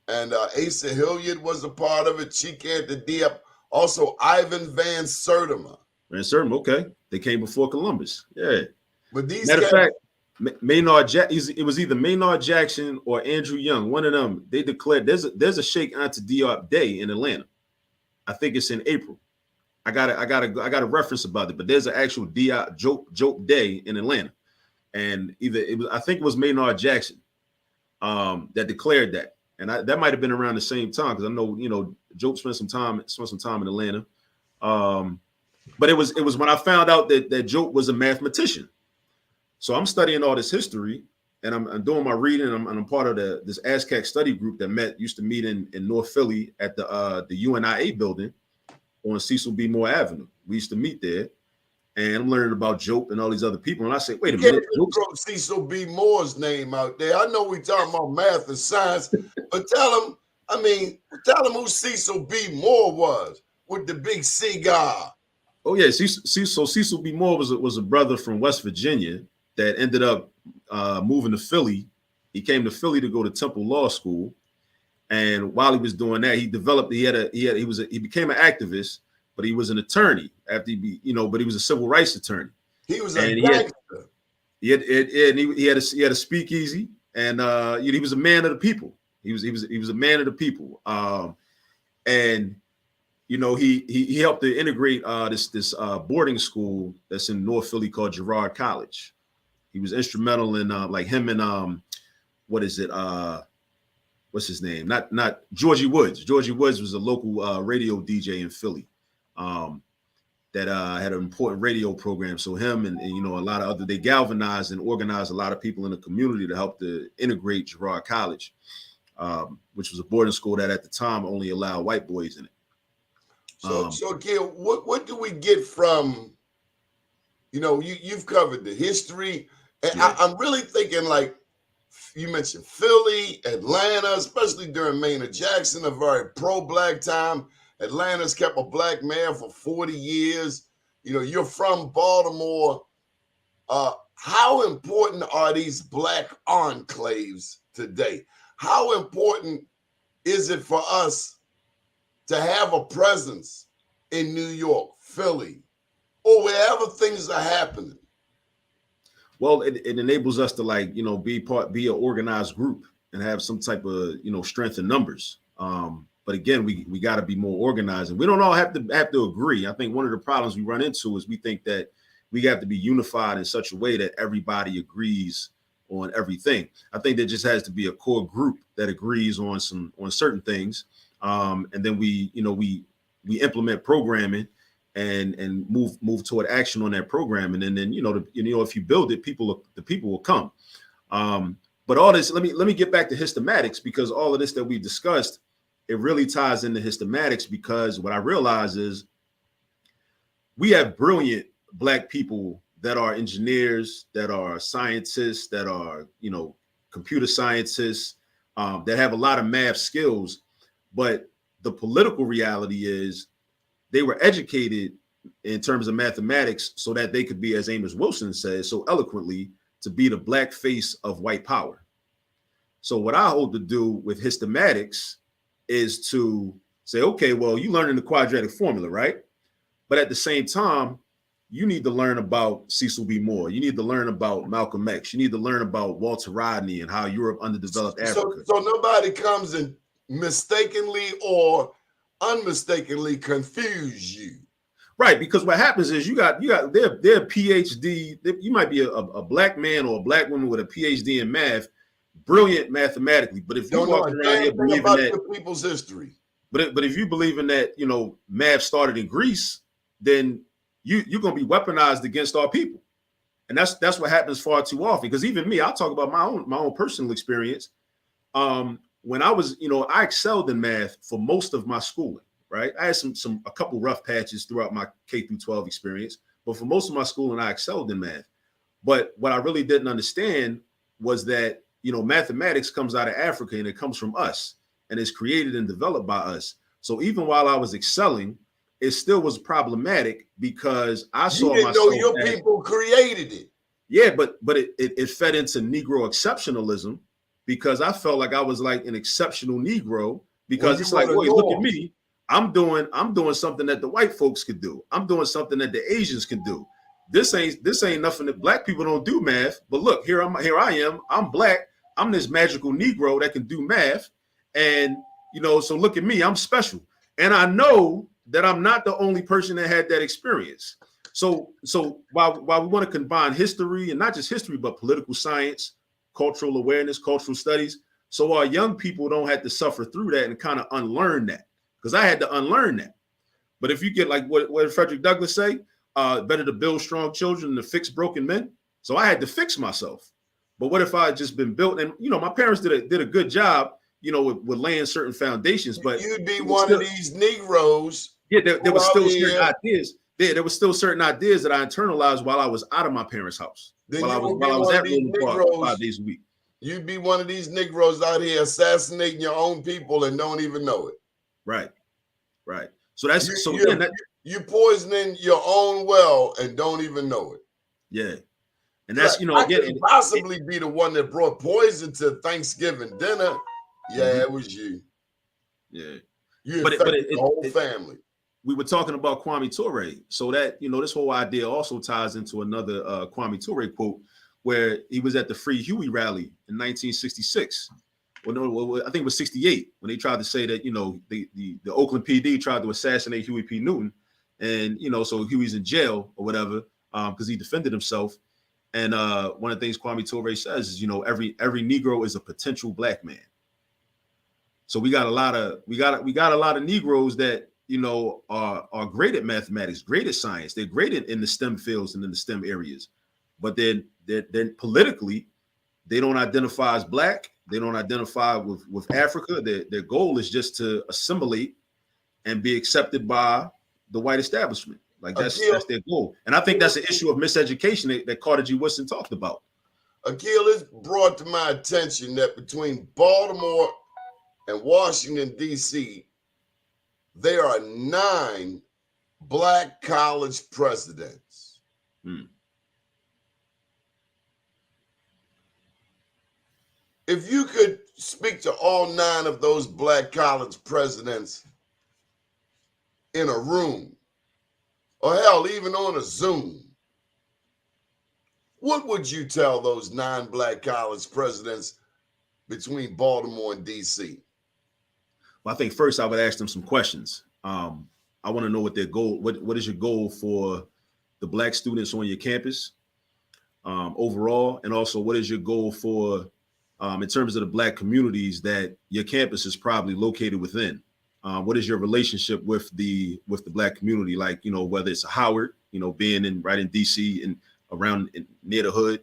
and Asa Hilliard was a part of it. Sheikh Anta Diop, also Ivan Van Sertima. Okay, they came before Columbus. Yeah, but these matter of fact, it was either Maynard Jackson or Andrew Young. One of them. They declared there's a Sheikh Anta Diop Day in Atlanta. I think it's in April. I got a reference about it, but there's an actual Diop Day in Atlanta. And I think it was Maynard Jackson that declared that, and that might have been around the same time, because I know, you know, Diop spent some time in Atlanta. But it was when I found out that Job was a mathematician. So I'm studying all this history, and I'm doing my reading, and I'm part of this ASCAC study group that used to meet in North Philly at the UNIA building on Cecil B. Moore Avenue. We used to meet there, and I'm learning about Job and all these other people. And I say, wait a minute, You throw Cecil B. Moore's name out there. I know we talking about math and science, but tell him who Cecil B. Moore was with the big cigar. Oh yeah, Cecil B. Moore was a brother from West Virginia that ended up moving to Philly. He came to Philly to go to Temple Law School, and while he was doing that, he became an activist, but he was an attorney after but he was a civil rights attorney. He was a gangster. He had a speakeasy, and he was a man of the people. He was a man of the people, and he helped to integrate this boarding school that's in North Philly called Girard College. He was instrumental in like him and what's his name? Not Georgie Woods. Georgie Woods was a local radio DJ in Philly that had an important radio program. So him and a lot of other, they galvanized and organized a lot of people in the community to help to integrate Girard College, which was a boarding school that at the time only allowed white boys in it. So Gil, what do we get from, you've covered the history, and yeah. I'm really thinking, like you mentioned, Philly, Atlanta, especially during Maynard Jackson, a very pro-black time. Atlanta's kept a black mayor for 40 years. You're from Baltimore. How important are these black enclaves today? How important is it for us to have a presence in New York, Philly, or wherever things are happening? Well, it enables us to be an organized group and have some type of strength in numbers. But again, we got to be more organized, and we don't all have to agree. I think one of the problems we run into is we think that we have to be unified in such a way that everybody agrees on everything. I think there just has to be a core group that agrees on certain things, and then we implement programming and move toward action on that program, and then if you build it, the people will come. But all this, let me get back to Histomatics, because all of this that we discussed, it really ties into Histomatics, because what I realize is we have brilliant black people that are engineers, that are scientists, that are, computer scientists, that have a lot of math skills. But the political reality is they were educated in terms of mathematics so that they could be, as Amos Wilson says so eloquently, to be the black face of white power. So what I hope to do with Histomatics is to say, okay, well, you learning the quadratic formula, right? But at the same time, you need to learn about Cecil B. Moore. You need to learn about Malcolm X. You need to learn about Walter Rodney and how Europe underdeveloped Africa. So nobody comes and mistakenly or unmistakably confuse you. Right, because what happens is you got their PhD. You might be a black man or a black woman with a PhD in math, brilliant mathematically. But if you walk around here believing that people's history, but if you believe in that, math started in Greece, then you're going to be weaponized against our people, and that's what happens far too often. Because even me, I'll talk about my own personal experience. When I was, I excelled in math for most of my schooling. Right, I had a couple rough patches throughout my K through 12 experience, but for most of my schooling, I excelled in math. But what I really didn't understand was that mathematics comes out of Africa, and it comes from us, and it's created and developed by us. So even while I was excelling, it still was problematic, because I saw myself. You didn't know your people created it. Yeah, but it fed into Negro exceptionalism, because I felt like I was like an exceptional Negro, because it's like, wait, look at me. I'm doing something that the white folks could do. I'm doing something that the Asians can do. This ain't nothing that black people don't do math. But look, here I am. I'm black. I'm this magical Negro that can do math. And so look at me, I'm special. And I know that I'm not the only person that had that experience. So while we want to combine history, and not just history, but political science, cultural awareness, cultural studies, so our young people don't have to suffer through that and kind of unlearn that. Because I had to unlearn that. But if you get like what did Frederick Douglass say, better to build strong children than to fix broken men. So I had to fix myself. But what if I had just been built? And my parents did a good job, with laying certain foundations. But you'd be one of these Negroes. Yeah, there was still certain here. ideas. There was still certain ideas that I internalized while I was out of my parents' house. Then while I you was at these Roland Park Negroes, 5 days a week. You'd be one of these Negroes out here assassinating your own people and don't even know it. Right. So you poisoning your own well and don't even know it. Yeah. And that's, I could possibly be the one that brought poison to Thanksgiving dinner. Yeah, it was you. Yeah. You affected the whole family. We were talking about Kwame Ture. So that, this whole idea also ties into another Kwame Ture quote where he was at the Free Huey rally in 1966. Well, no, I think it was 68 when they tried to say that, the Oakland PD tried to assassinate Huey P. Newton. And, so Huey's in jail or whatever because he defended himself. And one of the things Kwame Ture says is, every Negro is a potential black man. So we got a lot of Negroes that, are great at mathematics, great at science. They're great in the STEM fields and in the STEM areas. But then politically, they don't identify as black. They don't identify with Africa. Their goal is just to assimilate and be accepted by the white establishment. Like that's their goal. And I think that's an issue of miseducation that Carter G. Woodson talked about. Akil, it's brought to my attention that between Baltimore and Washington, D.C., there are 9 black college presidents. If you could speak to all 9 of those black college presidents in a room, or hell, even on a Zoom, what would you tell those 9 black college presidents between Baltimore and D.C.? Well, I think first I would ask them some questions. I want to know what their goal, what is your goal for the black students on your campus overall? And also what is your goal for, in terms of the black communities that your campus is probably located within? What is your relationship with the black community? Like, whether it's a Howard, being right in DC and around near the hood,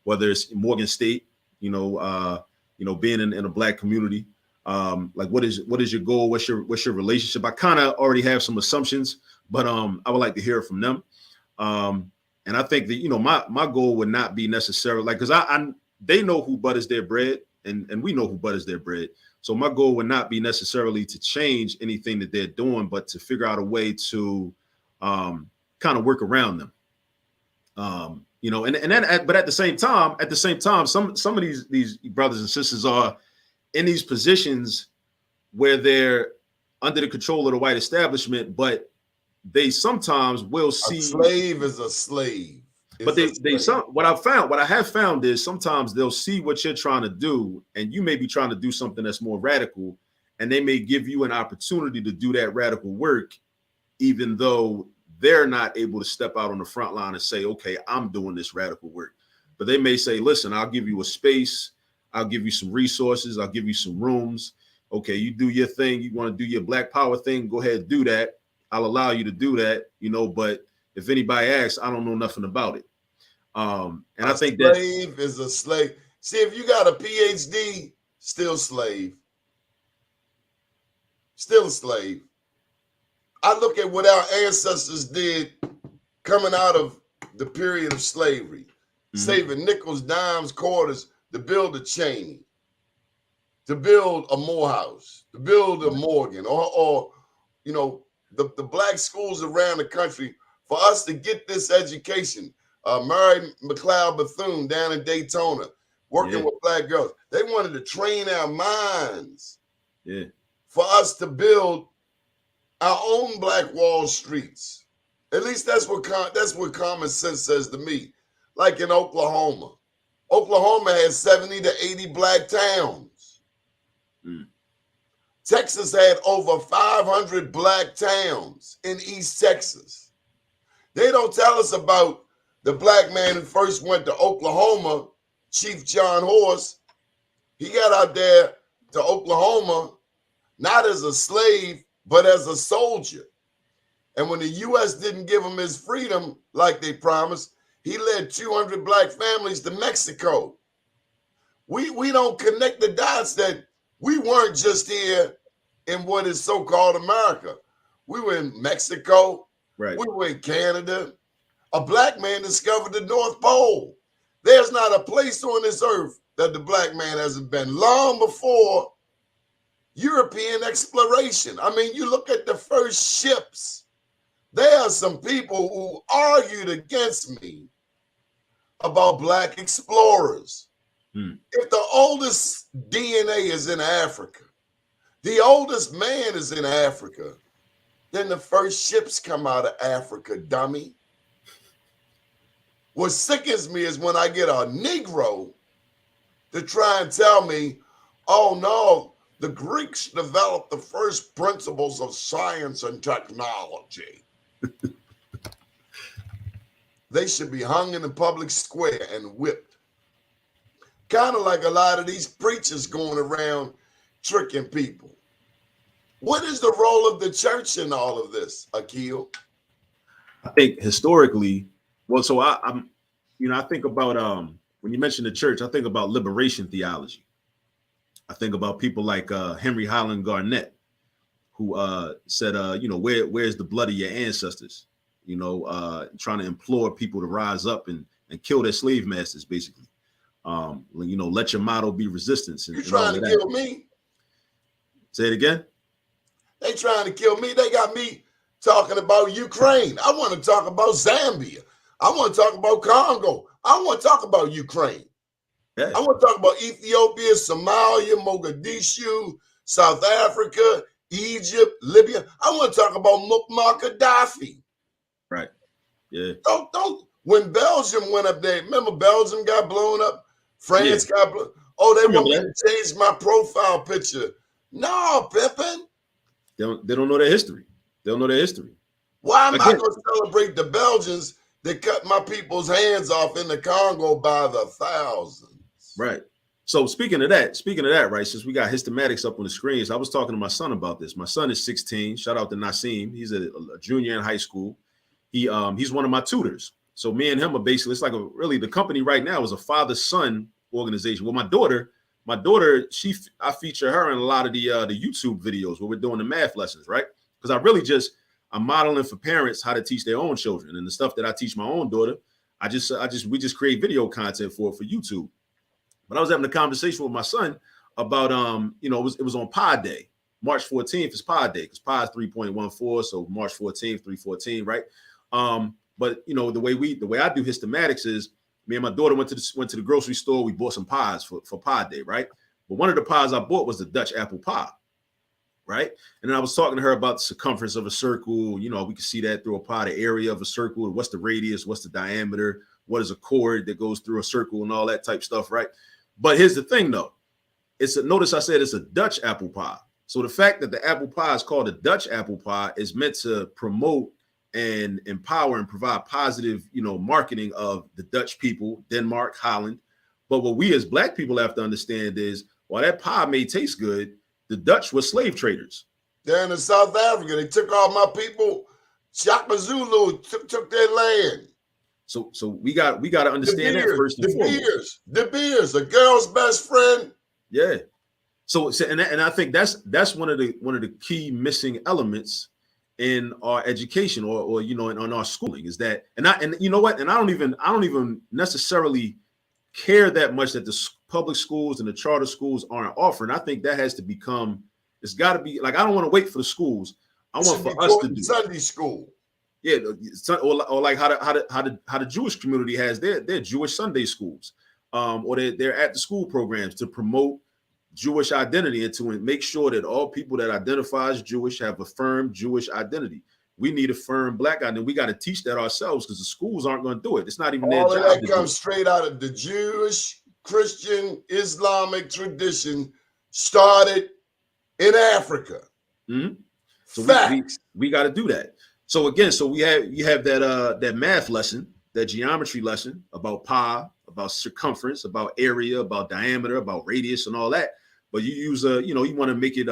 whether it's Morgan State, being in a black community. Like what is your goal? What's your relationship? I kind of already have some assumptions, but I would like to hear from them. And I think that my goal would not be necessarily like, because they know who butters their bread and we know who butters their bread. So my goal would not be necessarily to change anything that they're doing, but to figure out a way to kind of work around them. But at the same time, some of these brothers and sisters are in these positions where they're under the control of the white establishment, but they sometimes will see a slave is a slave. But what I have found is sometimes they'll see what you're trying to do, and you may be trying to do something that's more radical, and they may give you an opportunity to do that radical work, even though they're not able to step out on the front line and say, okay, I'm doing this radical work. But they may say, listen, I'll give you a space. I'll give you some resources. I'll give you some rooms. Okay, you do your thing. You want to do your black power thing, go ahead and do that. I'll allow you to do that, but if anybody asks, I don't know nothing about it. And I think that slave is a slave. See, if you got a PhD, still slave. Still a slave. I look at what our ancestors did coming out of the period of slavery, saving nickels, dimes, quarters to build a Cheyney, to build a Morehouse, to build a Morgan, or the black schools around the country for us to get this education. Mary McLeod Bethune down in Daytona, working with black girls. They wanted to train our minds for us to build our own Black Wall Streets. At least that's what common sense says to me. Like in Oklahoma. Oklahoma has 70 to 80 black towns. Texas had over 500 black towns in East Texas. They don't tell us about the black man who first went to Oklahoma, Chief John Horse. He got out there to Oklahoma, not as a slave, but as a soldier. And when the U.S. didn't give him his freedom like they promised, he led 200 black families to Mexico. We don't connect the dots that we weren't just here in what is so-called America. We were in Mexico. Right. We were in Canada. A black man discovered the North Pole. There's not a place on this earth that the black man hasn't been long before European exploration. I mean, you look at the first ships. There are some people who argued against me about black explorers. If the oldest DNA is in Africa, the oldest man is in Africa, then the first ships come out of Africa, dummy. What sickens me is when I get a Negro to try and tell me, oh no, the Greeks developed the first principles of science and technology. They should be hung in the public square and whipped. Kind of like a lot of these preachers going around tricking people. What is the role of the church in all of this, Akil? I think historically, well, so I'm, I think about when you mention the church, I think about liberation theology. I think about people like Henry Highland Garnett, who said, where's the blood of your ancestors? Trying to implore people to rise up and kill their slave masters, basically. Let your motto be resistance. You trying to kill me? Say it again. They trying to kill me. They got me talking about Ukraine. I want to talk about Zambia. I want to talk about Congo. I want to talk about Ukraine. Yeah. I want to talk about Ethiopia, Somalia, Mogadishu, South Africa, Egypt, Libya. I want to talk about Muammar Gaddafi. Right. Yeah. Don't. When Belgium went up there, remember Belgium got blown up? France got blown. Oh, they want me to change my profile picture. No, Pippin. They don't know their history. They don't know their history. Why am I going to celebrate the Belgians that cut my people's hands off in the Congo by the thousands? Right. So speaking of that, right, since we got Histematics up on the screens, I was talking to my son about this. My son is 16. Shout out to Nassim. He's a junior in high school. He's one of my tutors. So me and him are basically, it's like really the company right now is a father-son organization. Well, my daughter, I feature her in a lot of the YouTube videos where we're doing the math lessons, right? Because I'm modeling for parents how to teach their own children, and the stuff that I teach my own daughter, we just create video content for YouTube. But I was having a conversation with my son about it was on Pi Day. March 14th is Pi Day because Pi is 3.14, so March 14th, 314, right? But the way I do Histematics is me and my daughter went to the grocery store. We bought some pies for Pi Day, right? But one of the pies I bought was the Dutch apple pie, right? And then I was talking to her about the circumference of a circle. We can see that through a pie, the area of a circle. What's the radius? What's the diameter? What is a chord that goes through a circle and all that type stuff, right? But here's the thing, though. Notice I said it's a Dutch apple pie. So the fact that the apple pie is called a Dutch apple pie is meant to promote and empower and provide positive, marketing of the Dutch people, Denmark, Holland. But what we as Black people have to understand is while that pie may taste good, the Dutch were slave traders. They're in South Africa. They took all my people. Shaka Zulu took their land. So we got to understand that first and foremost. The beers, a girl's best friend. Yeah. So and I think that's one of the key missing elements in our education or on our schooling is that and you know what, and I don't even necessarily care that much that the public schools and the charter schools aren't offering. I think that has to become, it's got to be like, I don't want to wait for the schools. I want for us to do Sunday school. Yeah, or like how the Jewish community has their Jewish Sunday schools, or their after school programs to promote Jewish identity and to make sure that all people that identify as Jewish have a firm Jewish identity. We need a firm Black identity. We got to teach that ourselves because the schools aren't going to do it. It's not even their job. All of that comes straight out of the Jewish, Christian, Islamic tradition started in Africa. Mm-hmm. So we got to do that. So again, you have that math lesson, that geometry lesson about pi, about circumference, about area, about diameter, about radius, and all that. but you use you want to make it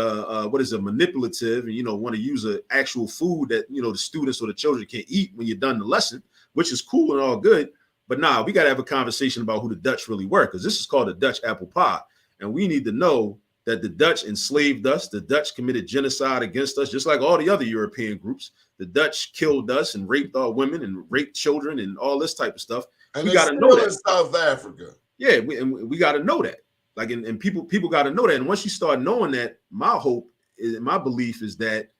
manipulative, and want to use an actual food that the students or the children can eat when you're done the lesson, which is cool and all good. But nah, we got to have a conversation about who the Dutch really were, because this is called the Dutch apple pie, and we need to know that the Dutch enslaved us. The Dutch committed genocide against us, just like all the other European groups. The Dutch killed us and raped our women and raped children and all this type of stuff. And we got to know that. In South Africa. Yeah, we got to know that. Like, and people got to know that. And once you start knowing that, my hope, my belief is that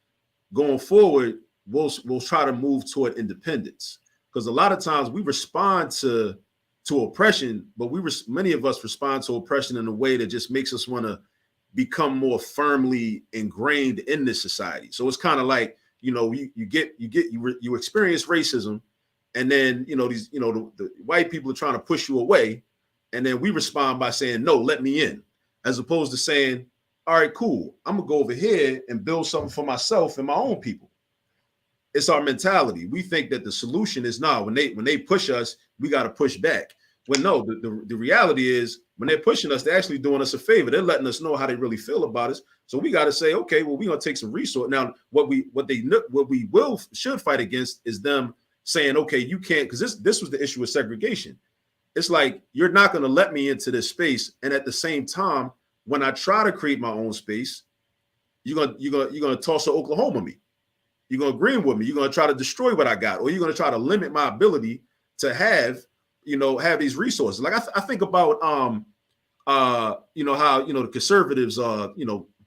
going forward, we'll try to move toward independence. Because a lot of times we respond to oppression, but many of us respond to oppression in a way that just makes us want to become more firmly ingrained in this society. So it's kind of like, you experience racism, and then the white people are trying to push you away, and then we respond by saying, no, let me in, as opposed to saying, all right, cool, I'm gonna go over here and build something for myself and my own people. It's our mentality. We think that the solution is when they push us, we got to push back. When no, the reality is, when they're pushing us, they're actually doing us a favor. They're letting us know how they really feel about us. So we got to say, okay, well, we're gonna take some resource. Now, what we should fight against is them saying, okay, you can't, because this was the issue with segregation. It's like, you're not gonna let me into this space, and at the same time, when I try to create my own space, you're gonna toss to Oklahoma me. You're gonna agree with me. You're gonna try to destroy what I got, or you're gonna try to limit my ability to have these resources. Like I think about how the conservatives are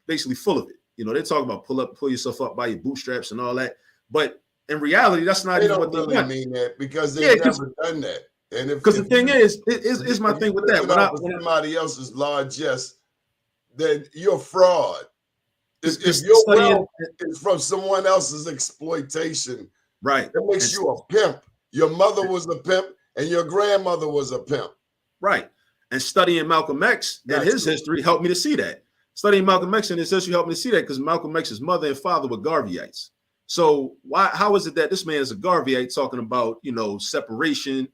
basically full of it. They talk about pull yourself up by your bootstraps and all that, but in reality, that's not even what they really mean that, because they've never done that. And because the thing is my thing with that. When somebody else's largesse, then you're a fraud. If your wealth is from someone else's exploitation, right, that makes you a pimp. Your mother was a pimp, and your grandmother was a pimp. Right. And studying Malcolm X and his history helped me to see that. Studying Malcolm X and his history helped me to see that, because Malcolm X's mother and father were Garveyites. So how is it that this man is a Garveyite talking about, separation,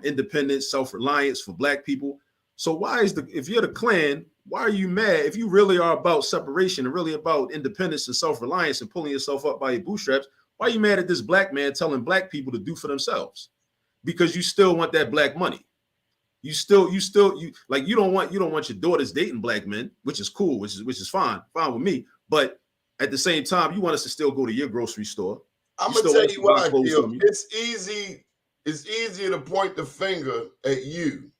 independence, self-reliance for Black people? So if you're the Klan, why are you mad if you really are about separation and really about independence and self-reliance and pulling yourself up by your bootstraps? Why are you mad at this Black man telling Black people to do for themselves? Because you still want that Black money. You don't want your daughters dating Black men, which is cool, which is fine with me. But at the same time, you want us to still go to your grocery store. I'm gonna tell you what I feel. It's easier to point the finger at you.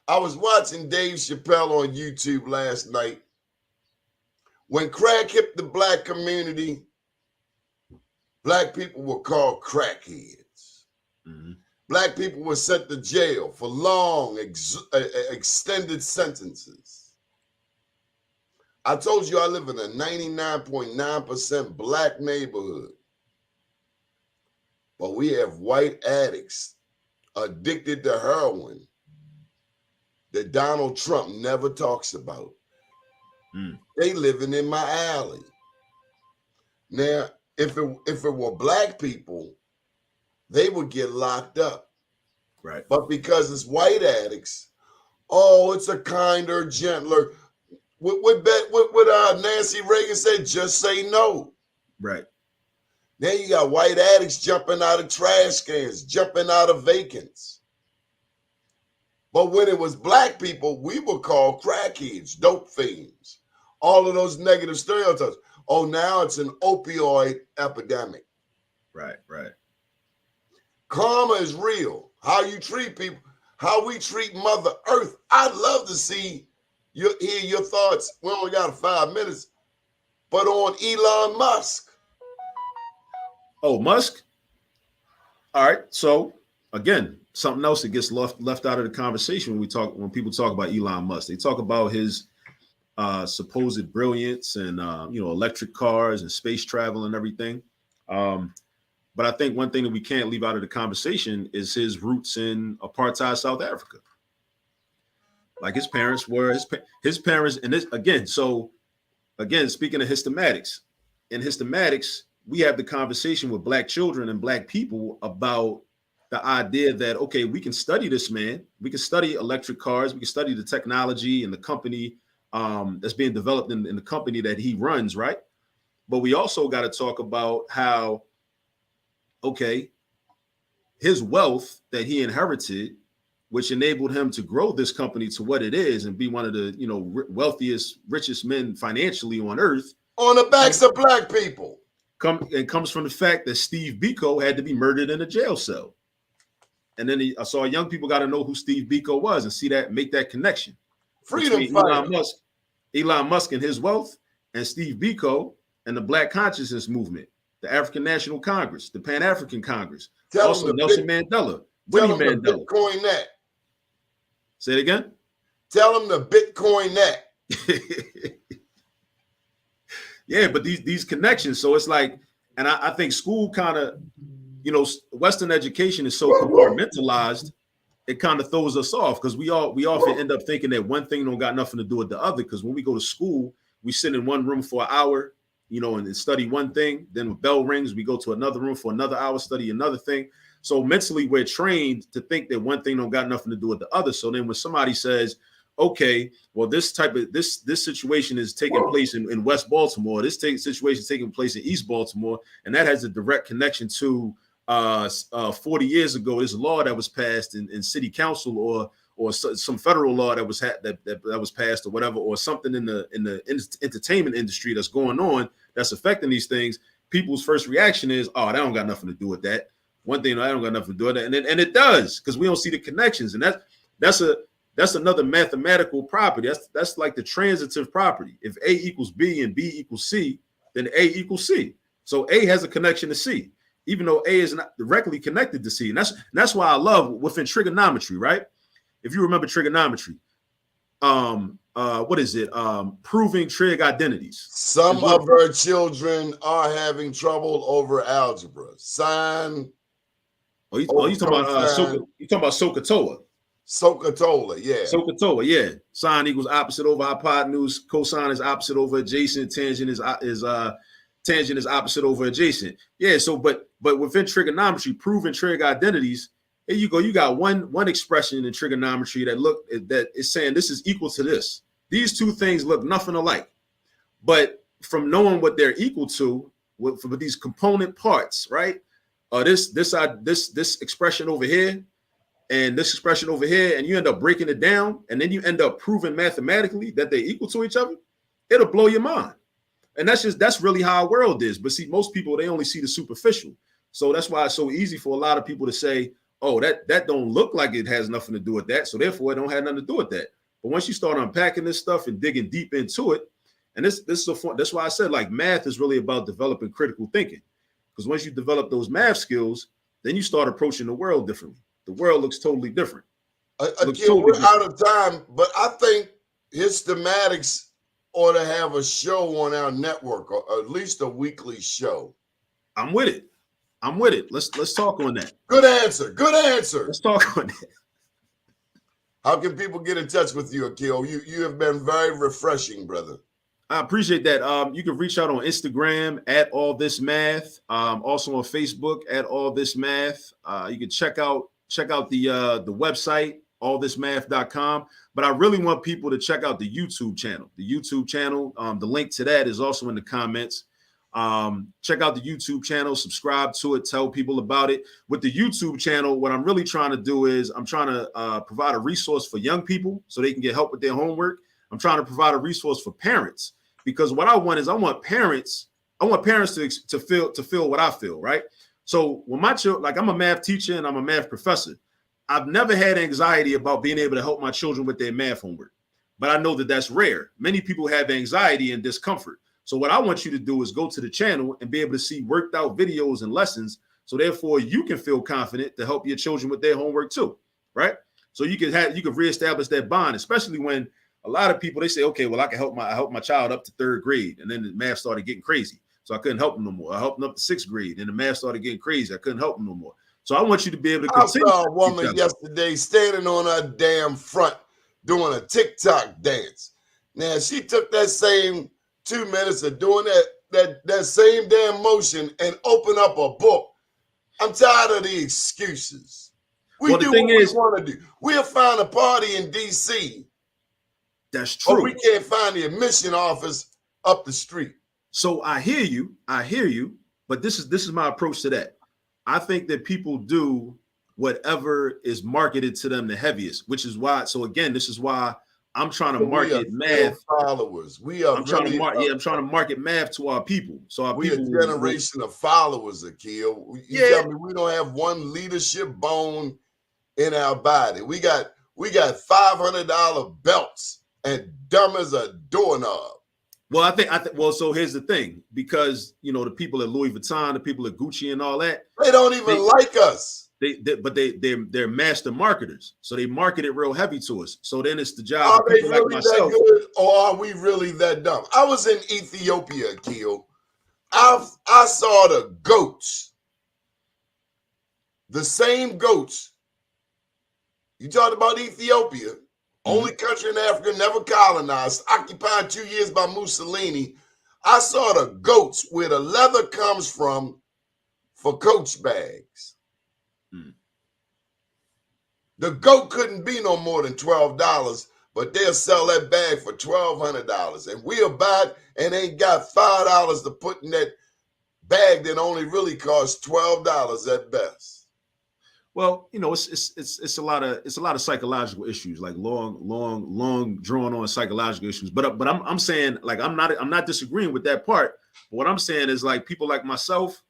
I was watching Dave Chappelle on YouTube last night. When crack hit the Black community, Black people were called crackheads. Mm-hmm. Black people were sent to jail for long, extended sentences. I told you I live in a 99.9% Black neighborhood. But we have white addicts addicted to heroin that Donald Trump never talks about. They living in my alley. Now, if it were Black people, they would get locked up. Right. But because it's white addicts, it's a kinder, gentler. What Nancy Reagan said, just say no. Right. Now you got white addicts jumping out of trash cans, jumping out of vacants. But when it was Black people, we were called crackheads, dope fiends, all of those negative stereotypes. Oh, now it's an opioid epidemic. Right. Karma is real. How you treat people, how we treat Mother Earth. I'd love to hear your thoughts. We only got 5 minutes, but on Elon Musk. Oh, Musk? All right. So again, something else that gets left out of the conversation when people talk about Elon Musk. They talk about his supposed brilliance and electric cars and space travel and everything. But I think one thing that we can't leave out of the conversation is his roots in apartheid South Africa. Like his parents were his parents, and this again. So again, speaking of Histematics, in Histomatics, we have the conversation with Black children and Black people about the idea that, okay, we can study this man, we can study electric cars, we can study the technology and the company that's being developed in the company that he runs, right? But we also got to talk about how, okay, his wealth that he inherited, which enabled him to grow this company to what it is and be one of the, wealthiest, richest men financially on earth, on the backs of black people, comes from the fact that Steve Biko had to be murdered in a jail cell. And then I saw young people got to know who Steve Biko was and see that, make that connection. Freedom fighter. Elon Musk and his wealth, and Steve Biko and the Black Consciousness Movement, the African National Congress, the Pan-African Congress, also Nelson Mandela, Winnie Mandela. Bitcoin that. Say it again. Tell them to Bitcoin that. Yeah, but these connections. So it's like, and I think school kind of, Western education is so compartmentalized, it kind of throws us off because we often end up thinking that one thing don't got nothing to do with the other. Because when we go to school, we sit in one room for an hour, and study one thing. Then when bell rings, we go to another room for another hour, study another thing. So mentally, we're trained to think that one thing don't got nothing to do with the other. So then when somebody says, okay, well, this situation is taking place in West Baltimore, situation is taking place in East Baltimore, and that has a direct connection to 40 years ago, this law that was passed in city council or some federal law that was that was passed or whatever, or something in the entertainment industry that's going on that's affecting these things. People's first reaction is, oh, that don't got nothing to do with that. One thing, I don't got nothing to do with that, and it does, because we don't see the connections, and that's another mathematical property. That's like the transitive property. If A equals B and B equals C, then A equals C. So A has a connection to C, even though A is not directly connected to C. And that's why I love within trigonometry, right? If you remember trigonometry, what is it? Proving trig identities. Some of our children are having trouble over algebra. Sine. You talking about SOHCAHTOA. SOHCAHTOA, yeah. SOHCAHTOA, yeah. Sine equals opposite over hypotenuse. Cosine is opposite over adjacent. Tangent is opposite over adjacent. Yeah. So, but within trigonometry, proving trig identities, here you go. You got one expression in trigonometry that is saying this is equal to this. These two things look nothing alike, but from knowing what they're equal to with these component parts, right? This expression over here and this expression over here, and you end up breaking it down, and then you end up proving mathematically that they're equal to each other. It'll blow your mind. And that's really how our world is. But see, most people, they only see the superficial. So that's why it's so easy for a lot of people to say, oh, that don't look like it has nothing to do with that. So therefore, it don't have nothing to do with that. But once you start unpacking this stuff and digging deep into it, and this is so fun. That's why I said, like, math is really about developing critical thinking. Because once you develop those math skills, then you start approaching the world differently. The world looks totally different. Again, we're out of time, but I think Histematics ought to have a show on our network, or at least a weekly show. I'm with it. Let's talk on that. Good answer. Let's talk on that. How can people get in touch with you, Akil? You have been very refreshing, brother. I appreciate that. You can reach out on Instagram at All This Math. Also on Facebook at All This Math. You can check out the website, allthismath.com. But I really want people to check out the YouTube channel. The link to that is also in the comments. Check out the YouTube channel, subscribe to it, tell people about it. With the YouTube channel, what I'm really trying to do is I'm trying to provide a resource for young people so they can get help with their homework. I'm trying to provide a resource for parents, because what I want parents to feel what I feel, right? So when my children, like, I'm a math teacher and I'm a math professor, I've never had anxiety about being able to help my children with their math homework, but I know that that's rare. Many people have anxiety and discomfort. So what I want you to do is go to the channel and be able to see worked out videos and lessons. So therefore you can feel confident to help your children with their homework too, right? So you can reestablish that bond, especially when a lot of people, they say, okay, well, I can help my child up to 3rd grade. And then the math started getting crazy. So I couldn't help them no more. I helped them up to 6th grade, and the math started getting crazy. I couldn't help them no more. So I want you to be able to continue. I saw a woman yesterday standing on her damn front doing a TikTok dance. Now, she took that same 2 minutes of doing that same damn motion and opened up a book I'm tired of the excuses. We Well, the do thing what we is, want to do. We'll find a party in D.C., that's but true. we can't find the admission office up the street. So I hear you. But this is my approach to that. I think that people do whatever is marketed to them the heaviest, which is why. So again, this is why I'm trying to market math. Followers. We are I'm trying to market math to our people. So our we people a generation of followers, Akil. You tell me we don't have one leadership bone in our body. We got $500 belts and dumb as a doorknob. Well, I think well, so here's the thing, because the people at Louis Vuitton, the people at Gucci and all that, they don't even like us. They're master marketers, so they market it real heavy to us. So then it's the job Are of they people really like myself. that good, or are we really that dumb? I was in Ethiopia, Akil. I saw the goats, the same goats. You talked about Ethiopia, only country in Africa never colonized, occupied 2 years by Mussolini. I saw the goats where the leather comes from for Coach bags. The goat couldn't be no more than $12, but they'll sell that bag for $1,200. And we'll buy it and ain't got $5 to put in that bag that only really costs $12 at best. Well, it's a lot of psychological issues, like long drawn on psychological issues. But I'm saying, like, I'm not disagreeing with that part. But what I'm saying is, like, people like myself,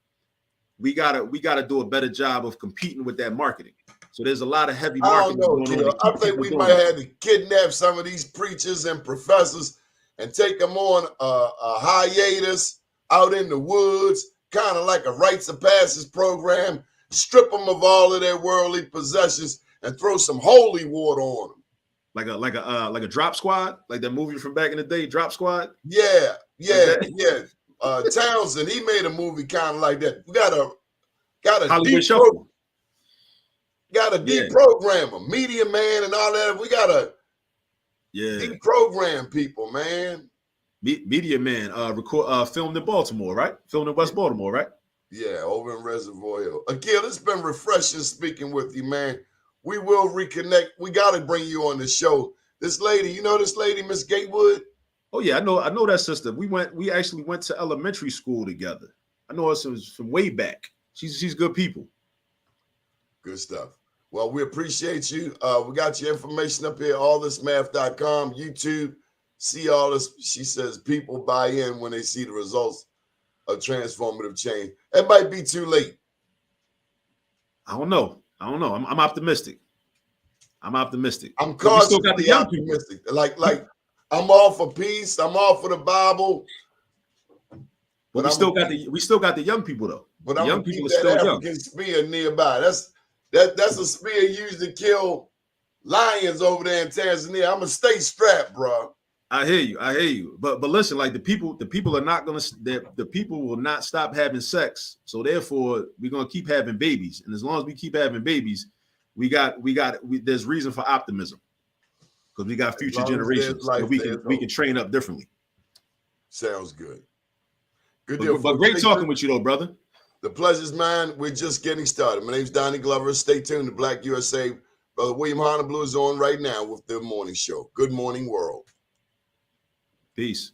we gotta do a better job of competing with that marketing. So there's a lot of heavy marketing going on. I think we might have to kidnap some of these preachers and professors and take them on a hiatus out in the woods, kind of like a rites of passage program. Strip them of all of their worldly possessions and throw some holy water on them. Like a drop squad, like that movie from back in the day, Drop Squad. Yeah. Townsend, he made a movie kind of like that. We got a deprogram them, Media Man and all that. We gotta deprogram people, man. Media Man, filmed in Baltimore, right? Filmed in West Baltimore, right? Yeah, over in Reservoir Hill. Akil, it's been refreshing speaking with you, man. We will reconnect. We got to bring you on the show. This lady, Miss Gatewood? Oh yeah, I know that sister. We actually went to elementary school together. I know her from way back. She's good people. Good stuff. Well, we appreciate you. We got your information up here, allthismath.com, YouTube. See all this. She says people buy in when they see the results of transformative change. It might be too late. I don't know. I'm optimistic. I'm cautiously optimistic. Like I'm all for peace. I'm all for the Bible. But we still got the young people though. But the I'm young people are still African young. Spear nearby. That's a spear used to kill lions over there in Tanzania. I'm gonna stay strapped, bro. I hear you. But listen, like the people are not gonna. The people will not stop having sex. So therefore, we're gonna keep having babies. And as long as we keep having babies, there's reason for optimism because we got future generations that we can train up differently. Sounds good. Good deal. But great talking with you, though, brother. The pleasure's mine. We're just getting started. My name's Donnie Glover. Stay tuned to Black USA. Brother William Honolulu is on right now with the morning show. Good morning, world. Peace.